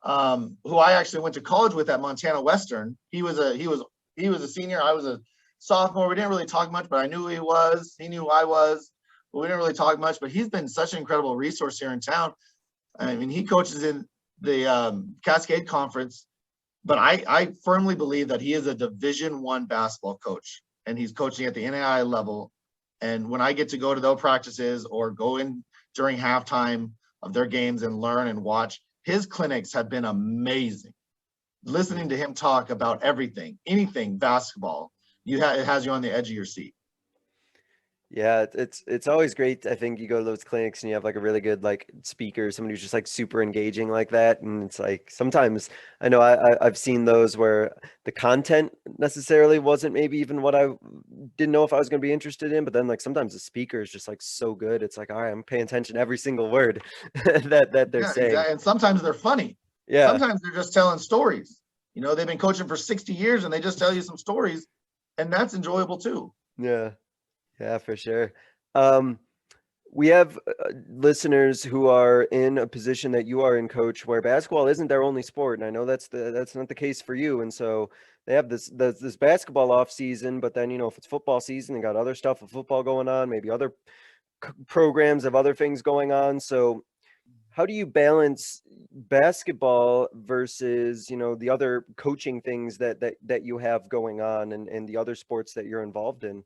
who I actually went to college with at Montana Western. He was a senior. I was a sophomore. We didn't really talk much, but I knew who he was. He knew who I was, but we didn't really talk much. But he's been such an incredible resource here in town. I mean, he coaches in the Cascade Conference, but I firmly believe that he is a Division I basketball coach, and he's coaching at the NAIA level. And when I get to go to their practices or go in during halftime of their games and learn and watch, his clinics have been amazing. Listening to him talk about everything, anything basketball, it has you on the edge of your seat. Yeah, it's always great. I think you go to those clinics and you have like a really good like speaker, somebody who's just like super engaging like that. And it's like sometimes I know I've seen those where the content necessarily wasn't maybe even what I didn't know if I was going to be interested in, but then like sometimes the speaker is just like so good. It's like, all right, I'm paying attention to every single word that they're saying. Exactly. And sometimes they're funny. Yeah. Sometimes they're just telling stories. You know, they've been coaching for 60 years and they just tell you some stories, and that's enjoyable too. Yeah. Yeah, for sure. We have listeners who are in a position that you are in, coach, where basketball isn't their only sport, and I know that's not the case for you. And so they have this basketball off season, but then if it's football season, they got other stuff with football going on, maybe other programs have other things going on. So how do you balance basketball versus the other coaching things that you have going on and the other sports that you're involved in?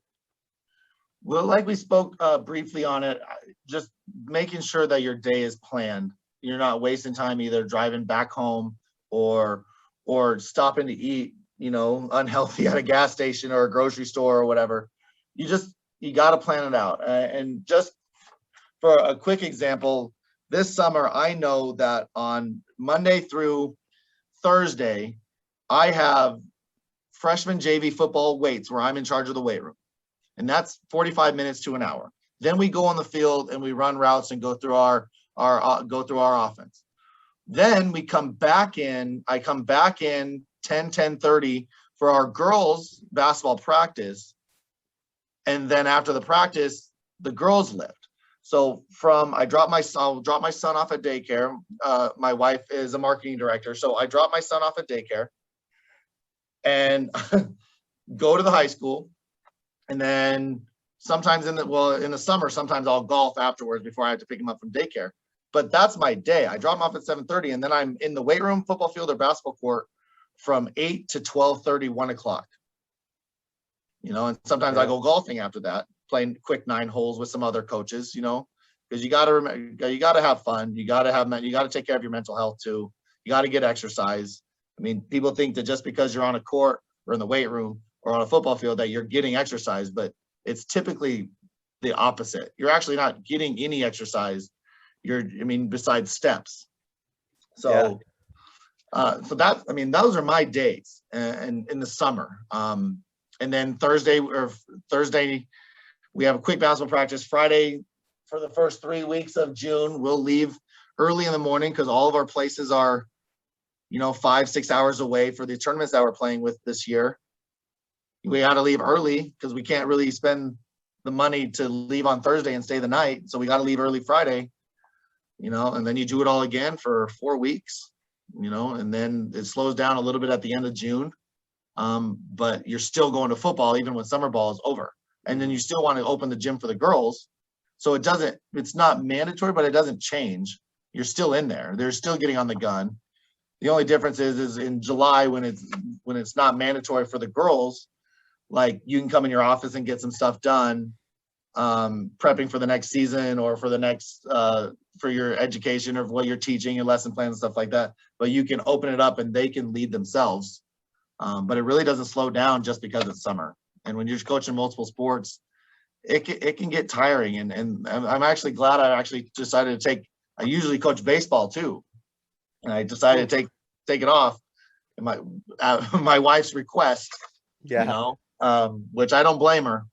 Well, like we spoke briefly on it, just making sure that your day is planned. You're not wasting time either driving back home or stopping to eat, unhealthy at a gas station or a grocery store or whatever. You got to plan it out. And just for a quick example, this summer, I know that on Monday through Thursday, I have freshman JV football weights where I'm in charge of the weight room. And that's 45 minutes to an hour. Then we go on the field and we run routes and go through our offense. Then we come back in. I come back in 10:30 for our girls basketball practice. And then after the practice, the girls lift. So I'll drop my son off at daycare. My wife is a marketing director. So I drop my son off at daycare and go to the high school. And then sometimes in the summer, sometimes I'll golf afterwards before I have to pick him up from daycare. But that's my day. I drop him off at 7:30, and then I'm in the weight room, football field, or basketball court from 8 to 12:30, 1 o'clock. And sometimes I go golfing after that, playing quick 9 holes with some other coaches, because you got to have fun. You got to take care of your mental health too. You got to get exercise. I mean, people think that just because you're on a court or in the weight room or on a football field that you're getting exercise, but it's typically the opposite. You're actually not getting any exercise. Besides steps. So, those are my days and in the summer. And then Thursday, we have a quick basketball practice. Friday, for the first 3 weeks of June, we'll leave early in the morning because all of our places are, 5-6 hours away for the tournaments that we're playing with this year. We got to leave early because we can't really spend the money to leave on Thursday and stay the night. So we got to leave early Friday, and then you do it all again for 4 weeks, and then it slows down a little bit at the end of June. But you're still going to football even when summer ball is over. And then you still want to open the gym for the girls. So it's not mandatory, but it doesn't change. You're still in there. They're still getting on the gun. The only difference is in July when it's not mandatory for the girls, like you can come in your office and get some stuff done prepping for the next season or for the next for your education or what you're teaching, your lesson plans and stuff like that. But you can open it up and they can lead themselves. But it really doesn't slow down just because it's summer. And when you're coaching multiple sports, it can get tiring. And I'm actually glad I actually decided to take. I usually coach baseball too, and I decided to take it off. My wife's request, which I don't blame her.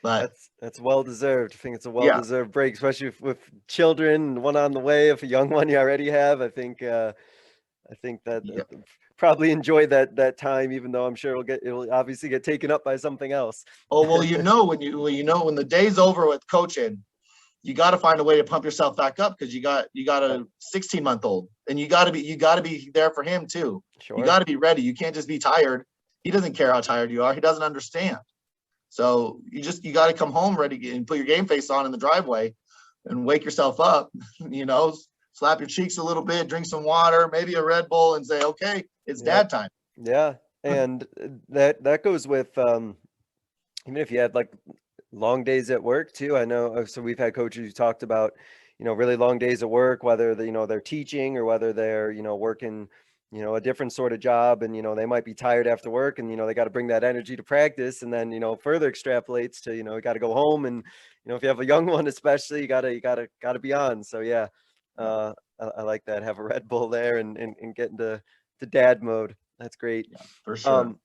But that's well deserved. I think it's a well deserved break, especially with children, one on the way. If a young one you already have, I think that probably enjoy that time, even though I'm sure it'll obviously get taken up by something else. Oh well, when the day's over with coaching, you got to find a way to pump yourself back up because you got a 16-month-old, and you got to be there for him too. Sure. You got to be ready. You can't just be tired. He doesn't care how tired you are. He doesn't understand. So you got to come home ready and put your game face on in the driveway and wake yourself up, slap your cheeks a little bit, drink some water, maybe a Red Bull, and say, okay, it's dad time. Yeah. And that goes with, even if you had like long days at work too. I know, so we've had coaches who talked about, really long days at work, whether they're teaching or whether they're, working, a different sort of job, and, they might be tired after work, and, they got to bring that energy to practice, and then, further extrapolates to, you got to go home, and, if you have a young one, especially, you gotta be on. So yeah, I like that. Have a Red Bull there and get into dad mode. That's great. Yeah, for sure.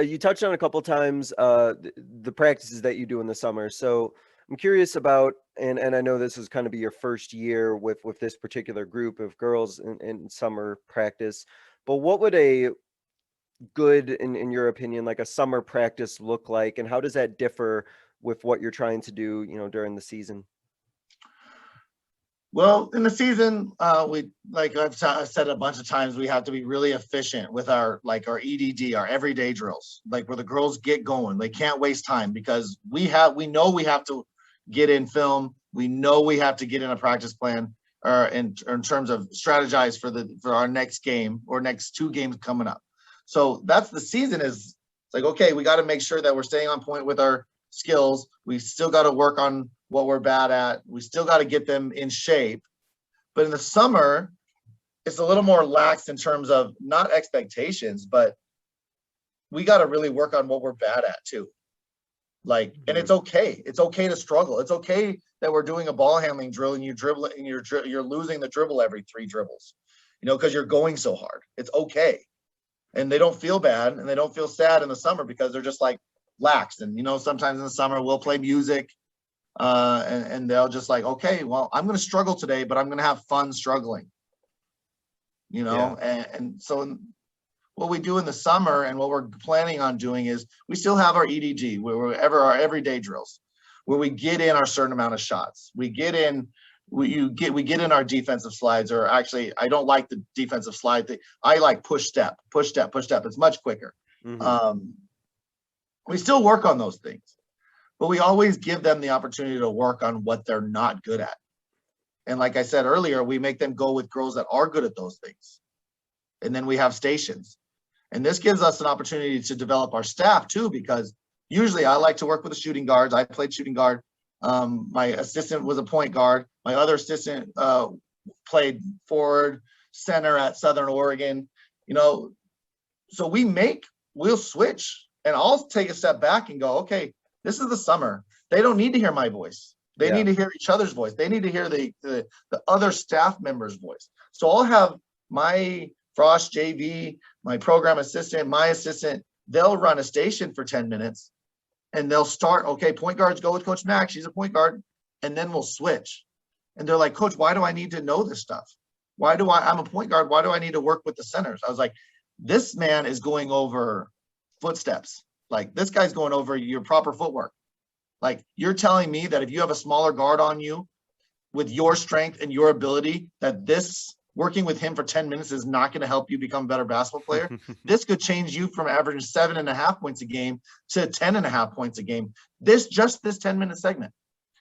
You touched on a couple times the practices that you do in the summer. So I'm curious about, and I know this is kind of be your first year with this particular group of girls in summer practice, but what would a good, in your opinion, like a summer practice look like, and how does that differ with what you're trying to do, during the season? Well, in the season, we, like I've said a bunch of times, we have to be really efficient with our EDD, our everyday drills, like where the girls get going. They can't waste time because we know we have to get in film. We know we have to get in a practice plan, or in terms of strategize for our next game or next two games coming up. So that's the season is, it's like, okay, we got to make sure that we're staying on point with our skills. We still got to work on what we're bad at. We still got to get them in shape. But in the summer, it's a little more lax in terms of not expectations, but we got to really work on what we're bad at too. And it's okay. It's okay to struggle. It's okay that we're doing a ball handling drill and you dribble and you're losing the dribble every 3 dribbles, because you're going so hard. It's okay. And they don't feel bad and they don't feel sad in the summer because they're just like lax. And, sometimes in the summer we'll play music and they'll just like, okay, well, I'm going to struggle today, but I'm going to have fun struggling, and so what we do in the summer and what we're planning on doing is we still have our EDG, our everyday drills, where we get in our certain amount of shots. We get in in our defensive slides, or actually, I don't like the defensive slide thing. I like push step. It's much quicker. Mm-hmm. We still work on those things, but we always give them the opportunity to work on what they're not good at. And like I said earlier, we make them go with girls that are good at those things. And then we have stations. And this gives us an opportunity to develop our staff too, because usually I like to work with the shooting guards. I played shooting guard. My assistant was a point guard. My other assistant played forward, center at Southern Oregon. So we'll switch, and I'll take a step back and go, okay, this is the summer. They don't need to hear my voice. They need to hear each other's voice. They need to hear the other staff members' voice. So I'll have my Frost JV, my program assistant, my assistant, they'll run a station for 10 minutes and they'll start, okay, point guards go with Coach Mac. She's a point guard. And then we'll switch. And they're like, Coach, why do I need to know this stuff? I'm a point guard. Why do I need to work with the centers? I was like, this man is going over footsteps. Like, this guy's going over your proper footwork. Like, you're telling me that if you have a smaller guard on you with your strength and your ability, that this working with him for 10 minutes is not going to help you become a better basketball player. This could change you from averaging 7.5 points a game to 10.5 points a game. This 10-minute segment.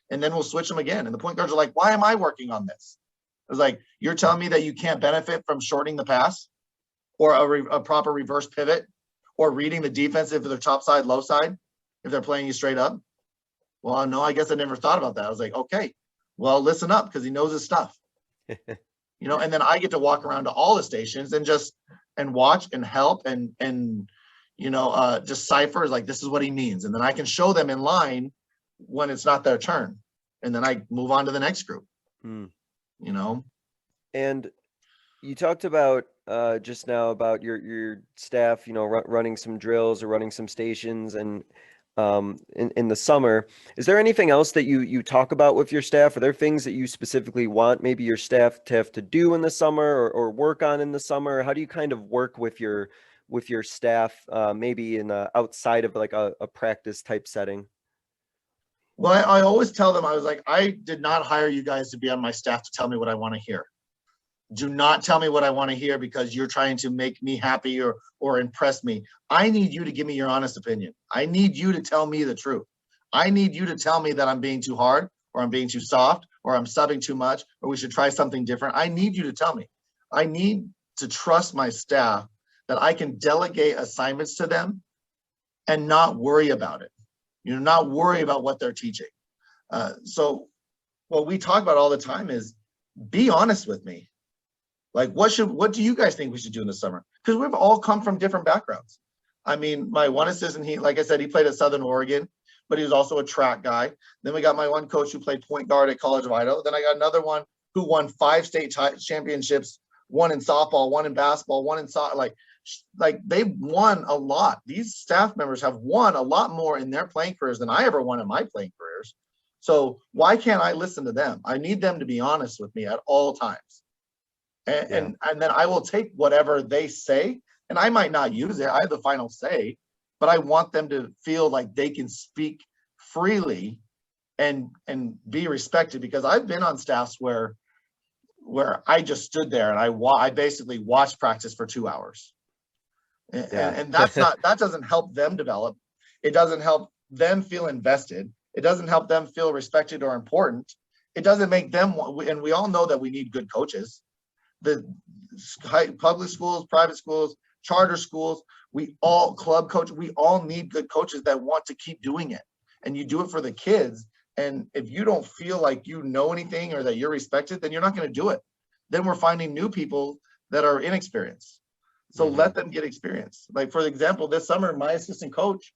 And then we'll switch them again. And the point guards are like, why am I working on this? I was like, you're telling me that you can't benefit from shorting the pass or a proper reverse pivot or reading the defense if they're top side, low side. if they're playing you straight up? Well, no, I guess I never thought about that. I was like, okay, well, listen up, because he knows his stuff. And then I get to walk around to all the stations and watch and help and just cipher, like, this is what he means. And then I can show them in line when it's not their turn. And then I move on to the next group. Mm. And you talked about just now about your staff, running some drills or running some stations, and in the summer. Is there anything else that you talk about with your staff? Are there things that you specifically want maybe your staff to have to do in the summer or work on in the summer? How do you kind of work with your staff, maybe in outside of like a practice type setting? Well, I always tell them, I was like, I did not hire you guys to be on my staff to tell me what I want to hear. Do not tell me what I want to hear because you're trying to make me happy or impress me. I need you to give me your honest opinion. I need you to tell me the truth. I need you to tell me that I'm being too hard, or I'm being too soft, or I'm subbing too much, or we should try something different. I need you to tell me. I need to trust my staff that I can delegate assignments to them and not worry about it. Not worry about what they're teaching. So what we talk about all the time is be honest with me. Like, what do you guys think we should do in the summer? Because we've all come from different backgrounds. I mean, my one assistant, like I said, he played at Southern Oregon, but he was also a track guy. Then we got my one coach who played point guard at College of Idaho. Then I got another one who won 5 state championships, one in softball, one in basketball, one in soccer. Like they've won a lot. These staff members have won a lot more in their playing careers than I ever won in my playing careers. So why can't I listen to them? I need them to be honest with me at all times. And then I will take whatever they say, and I might not use it. I have the final say, but I want them to feel like they can speak freely and be respected, because I've been on staffs where I just stood there and I basically watched practice for 2 hours. And that doesn't help them develop. It doesn't help them feel invested. It doesn't help them feel respected or important. It doesn't make them, and we all know that we need good coaches. The public schools, private schools, charter schools, club coach, we all need good coaches that want to keep doing it. And you do it for the kids. And if you don't feel like you know anything or that you're respected, then you're not going to do it. Then we're finding new people that are inexperienced. So let them get experience. Like, for example, this summer, my assistant coach,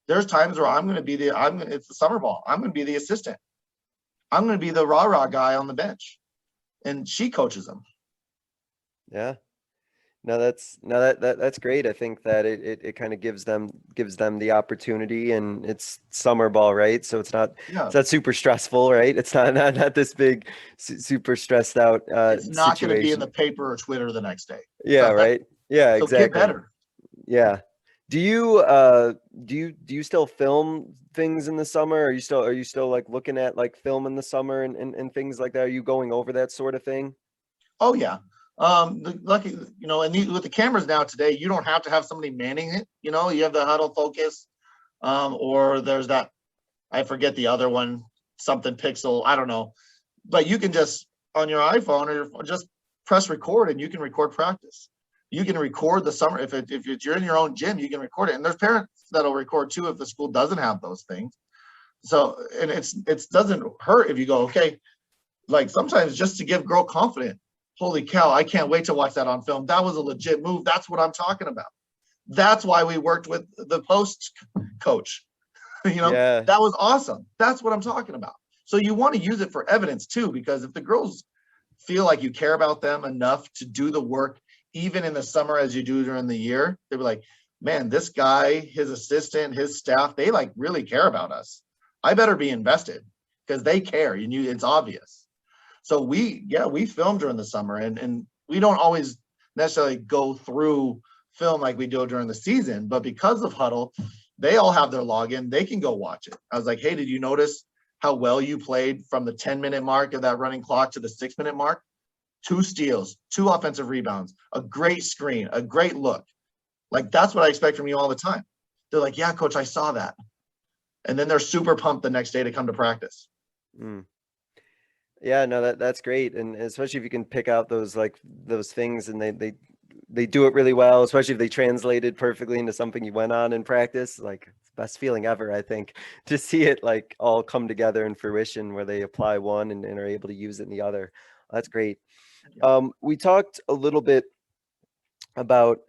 there's times where it's the summer ball. I'm going to be the assistant. I'm going to be the rah-rah guy on the bench. And she coaches them. Yeah. No, that's great. I think that it kind of gives them the opportunity, and it's summer ball, right? So it's not super stressful, right? It's not this big super stressed out it's not situation. going to be in the paper or Twitter the next day. Yeah, right. Yeah, so exactly. Get better. Yeah. Do you still film things in the summer? Are you still like looking at like film in the summer and things like that? Are you going over that sort of thing? Oh yeah. Lucky, and with the cameras now today, you don't have to have somebody manning it. You have the huddle focus, or there's that, I forget the other one, something pixel, I don't know, but you can just on your iPhone or just press record and you can record practice. You can record the summer. If you're in your own gym, you can record it. And there's parents that'll record too if the school doesn't have those things. So, and it doesn't hurt if you go, okay, like sometimes just to give girl confidence. Holy cow, I can't wait to watch that on film. That was a legit move. That's what I'm talking about. That's why we worked with the post coach. That was awesome. That's what I'm talking about. So you want to use it for evidence too, because if the girls feel like you care about them enough to do the work, even in the summer as you do during the year, they'll be like, man, this guy, his assistant, his staff, they like really care about us. I better be invested because they care. It's obvious. So we film during the summer, and we don't always necessarily go through film like we do during the season, but because of Huddle, they all have their login. They can go watch it. I was like, hey, did you notice how well you played from the 10-minute mark of that running clock to the 6-minute mark? 2 steals, 2 offensive rebounds, a great screen, a great look. Like, that's what I expect from you all the time. They're like, yeah, coach, I saw that. And then they're super pumped the next day to come to practice. Mm. Yeah, no, that's great. And especially if you can pick out those things and they do it really well, especially if they translated perfectly into something you went on in practice. Like, best feeling ever, I think, to see it like all come together in fruition where they apply one and are able to use it in the other. That's great. We talked a little bit about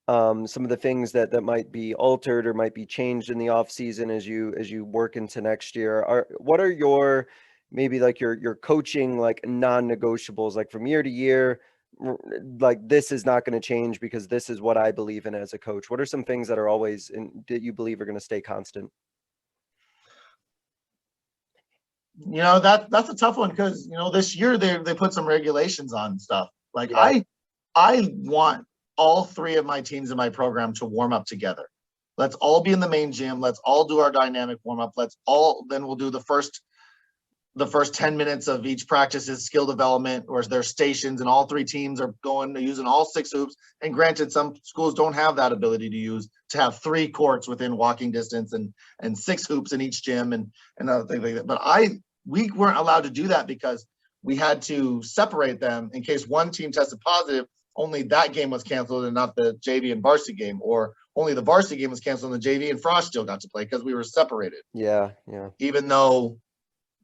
some of the things that might be altered or might be changed in the off season as you work into next year. What are your maybe like your coaching like non-negotiables, like from year to year, like this is not going to change because this is what I believe in as a coach? What are some things that are always that you believe are going to stay constant? That's a tough one because this year they put some regulations on stuff. Like Yeah. I want all three of my teams in my program to warm up together. Let's all be in the main gym. Let's all do our dynamic warm up. Then we'll do the first 10 minutes of each practice is skill development, or there's stations, and all three teams are using all 6 hoops. And granted, some schools don't have that ability to have 3 courts within walking distance and 6 hoops in each gym and other things like that. But we weren't allowed to do that because we had to separate them in case one team tested positive. Only that game was canceled and not the JV and varsity game, or only the varsity game was canceled and the JV and Frost still got to play because we were separated. Yeah. Even though,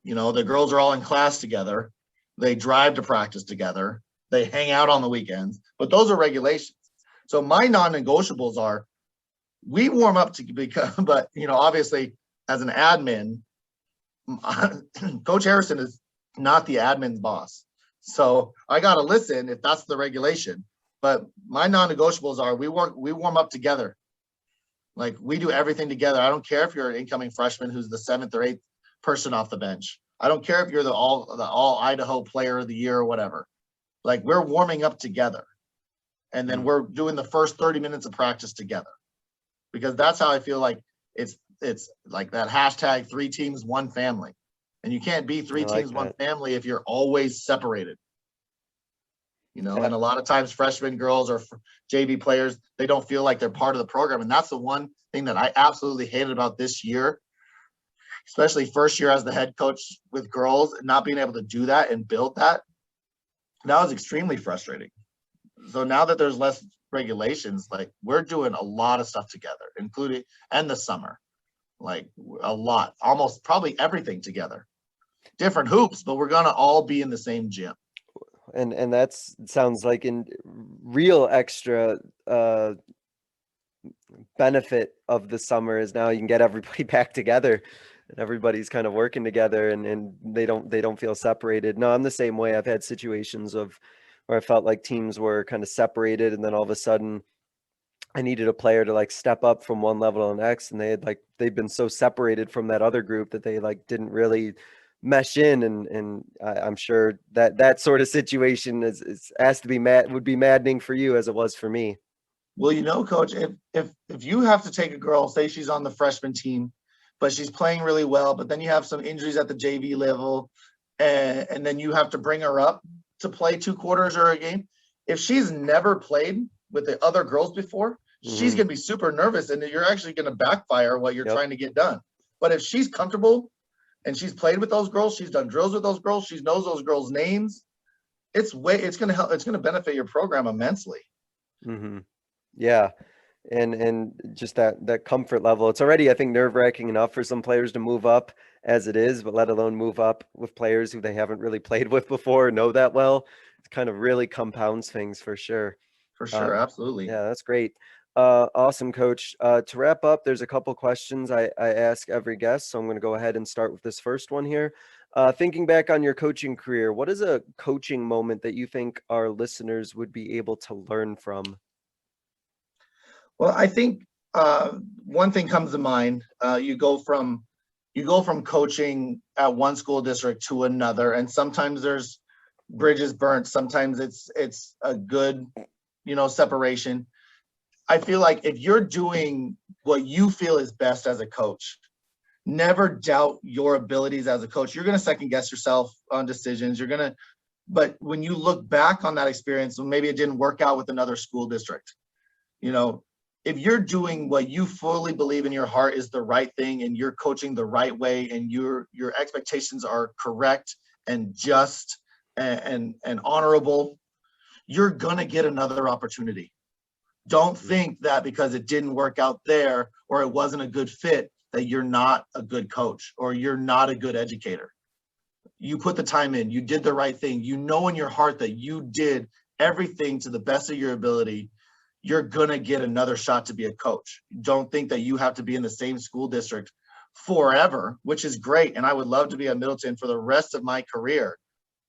the girls are all in class together, they drive to practice together, they hang out on the weekends, but those are regulations. So my non-negotiables are, we warm up but obviously as an admin, Coach Harrison is not the admin's boss. So I got to listen if that's the regulation. But my non-negotiables are we warm up together. Like we do everything together. I don't care if you're an incoming freshman who's the 7th or 8th person off the bench. I don't care if you're the all Idaho player of the year or whatever. Like we're warming up together. And then we're doing the first 30 minutes of practice together. Because that's how I feel like it's like that hashtag 3 teams, 1 family. And you can't be 3 teams, 1 family if you're always separated. And a lot of times freshman girls or JV players, they don't feel like they're part of the program. And that's the one thing that I absolutely hated about this year, especially first year as the head coach with girls, not being able to do that and build that. That was extremely frustrating. So now that there's less regulations, like we're doing a lot of stuff together, including and the summer, like a lot, almost probably everything together. Different hoops, but we're gonna all be in the same gym. And that sounds like in real extra benefit of the summer is now you can get everybody back together and everybody's kind of working together and they don't feel separated. No, I'm the same way. I've had situations where I felt like teams were kind of separated and then all of a sudden I needed a player to like step up from one level to the next, and they'd been so separated from that other group that they like didn't really mesh in, and I'm sure that sort of situation would be maddening for you as it was for me. Well, Coach, if you have to take a girl, say she's on the freshman team, but she's playing really well, but then you have some injuries at the JV level, and then you have to bring her up to play 2 quarters or a game. If she's never played with the other girls before, she's going to be super nervous, and you're actually going to backfire what you're trying to get done. But if she's comfortable and she's played with those girls, she's done drills with those girls, she knows those girls' names, it's going to help. It's going to benefit your program immensely. Yeah. And just that comfort level. It's already, I think, nerve-wracking enough for some players to move up as it is, but let alone move up with players who they haven't really played with before, know that well. It kind of really compounds things for sure. For sure, absolutely. Yeah, that's great. Awesome, Coach. To wrap up, there's a couple questions I ask every guest, so I'm going to go ahead and start with this first one here. Thinking back on your coaching career, what is a coaching moment that you think our listeners would be able to learn from? Well, I think one thing comes to mind. You go from coaching at one school district to another, and sometimes there's bridges burnt. Sometimes it's a good, separation. I feel like if you're doing what you feel is best as a coach, never doubt your abilities as a coach. You're going to second guess yourself on decisions. But when you look back on that experience, maybe it didn't work out with another school district, if you're doing what you fully believe in your heart is the right thing, and you're coaching the right way, and your expectations are correct and just and honorable, you're gonna get another opportunity. Don't think that because it didn't work out there or it wasn't a good fit that you're not a good coach or you're not a good educator. You put the time in, you did the right thing. You know in your heart that you did everything to the best of your ability. You're going to get another shot to be a coach. Don't think that you have to be in the same school district forever, which is great. And I would love to be at Middleton for the rest of my career.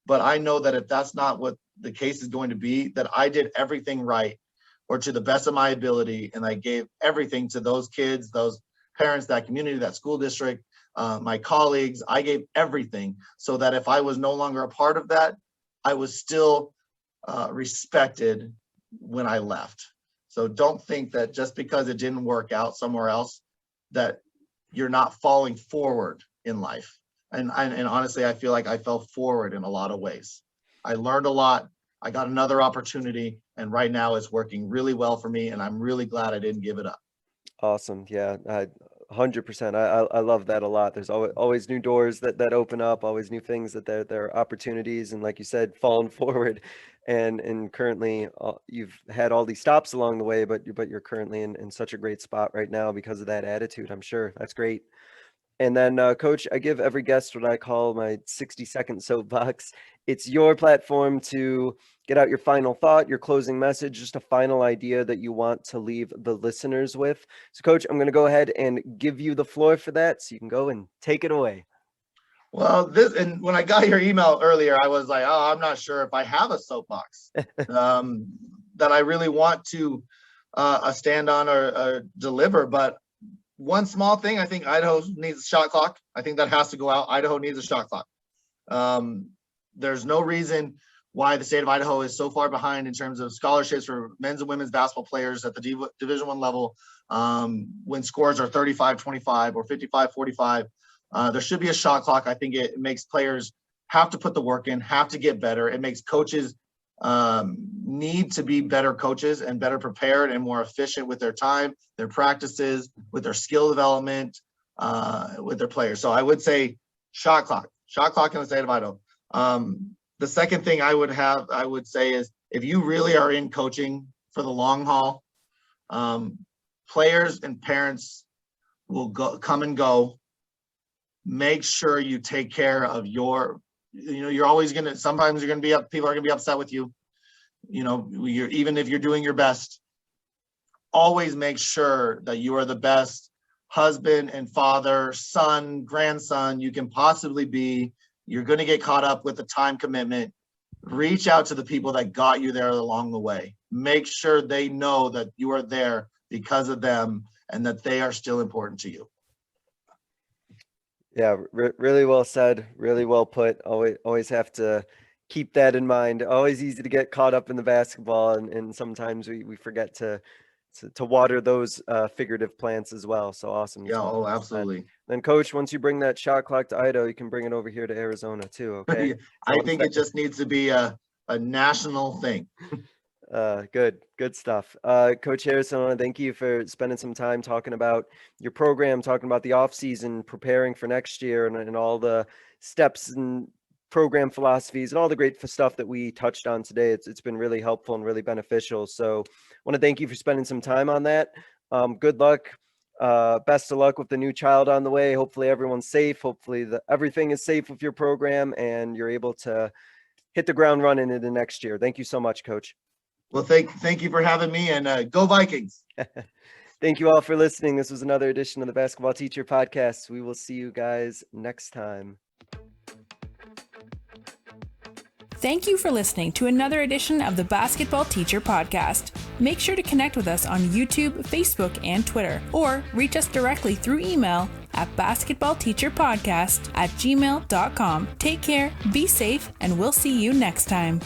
But I know that if that's not what the case is going to be, that I did everything right or to the best of my ability. And I gave everything to those kids, those parents, that community, that school district, my colleagues. I gave everything so that if I was no longer a part of that, I was still respected when I left. So don't think that just because it didn't work out somewhere else, that you're not falling forward in life. And honestly, I feel like I fell forward in a lot of ways. I learned a lot. I got another opportunity, and right now it's working really well for me, and I'm really glad I didn't give it up. Awesome. Yeah, 100%. I love that a lot. There's always new doors that open up, always new things that there are opportunities, and like you said, falling forward. And currently you've had all these stops along the way, but you're currently in such a great spot right now because of that attitude. I'm sure that's great. And then, Coach, I give every guest what I call my 60-second soapbox. It's your platform to get out your final thought, your closing message, just a final idea that you want to leave the listeners with. So, Coach, I'm going to go ahead and give you the floor for that, so you can go and take it away. Well, and when I got your email earlier, I was like, oh, I'm not sure if I have a soapbox that I really want to stand on or deliver. But one small thing, I think Idaho needs a shot clock. I think that has to go out. Idaho needs a shot clock. There's no reason why the state of Idaho is so far behind in terms of scholarships for men's and women's basketball players at the Division I level when scores are 35-25 or 55-45. There should be a shot clock. I think it makes players have to put the work in, have to get better. It makes coaches need to be better coaches and better prepared and more efficient with their time, their practices, with their skill development, with their players. So I would say shot clock in the state of Idaho. The second thing I would say is if you really are in coaching for the long haul, players and parents will come and go. Make sure you take care of you're always going to, sometimes you're going to be up, people are going to be upset with you. Even if you're doing your best, always make sure that you are the best husband and father, son, grandson you can possibly be. You're going to get caught up with the time commitment. Reach out to the people that got you there along the way. Make sure they know that you are there because of them and that they are still important to you. Yeah, really well said. Really well put. Always have to keep that in mind. Always easy to get caught up in the basketball, and sometimes we forget to water those figurative plants as well. So awesome. Yeah, oh, absolutely. Then, Coach, once you bring that shot clock to Idaho, you can bring it over here to Arizona too. Okay. I think it just needs to be a national thing. Good stuff. Coach Harrison, I want to thank you for spending some time talking about your program, talking about the off season, preparing for next year, and all the steps and program philosophies and all the great stuff that we touched on today. It's been really helpful and really beneficial. So I want to thank you for spending some time on that. Good luck. Best of luck with the new child on the way. Hopefully everyone's safe. Hopefully everything is safe with your program and you're able to hit the ground running into next year. Thank you so much, Coach. Well, thank you for having me, and go Vikings. Thank you all for listening. This was another edition of the Basketball Teacher Podcast. We will see you guys next time. Thank you for listening to another edition of the Basketball Teacher Podcast. Make sure to connect with us on YouTube, Facebook, and Twitter, or reach us directly through email at basketballteacherpodcast@gmail.com. Take care, be safe, and we'll see you next time.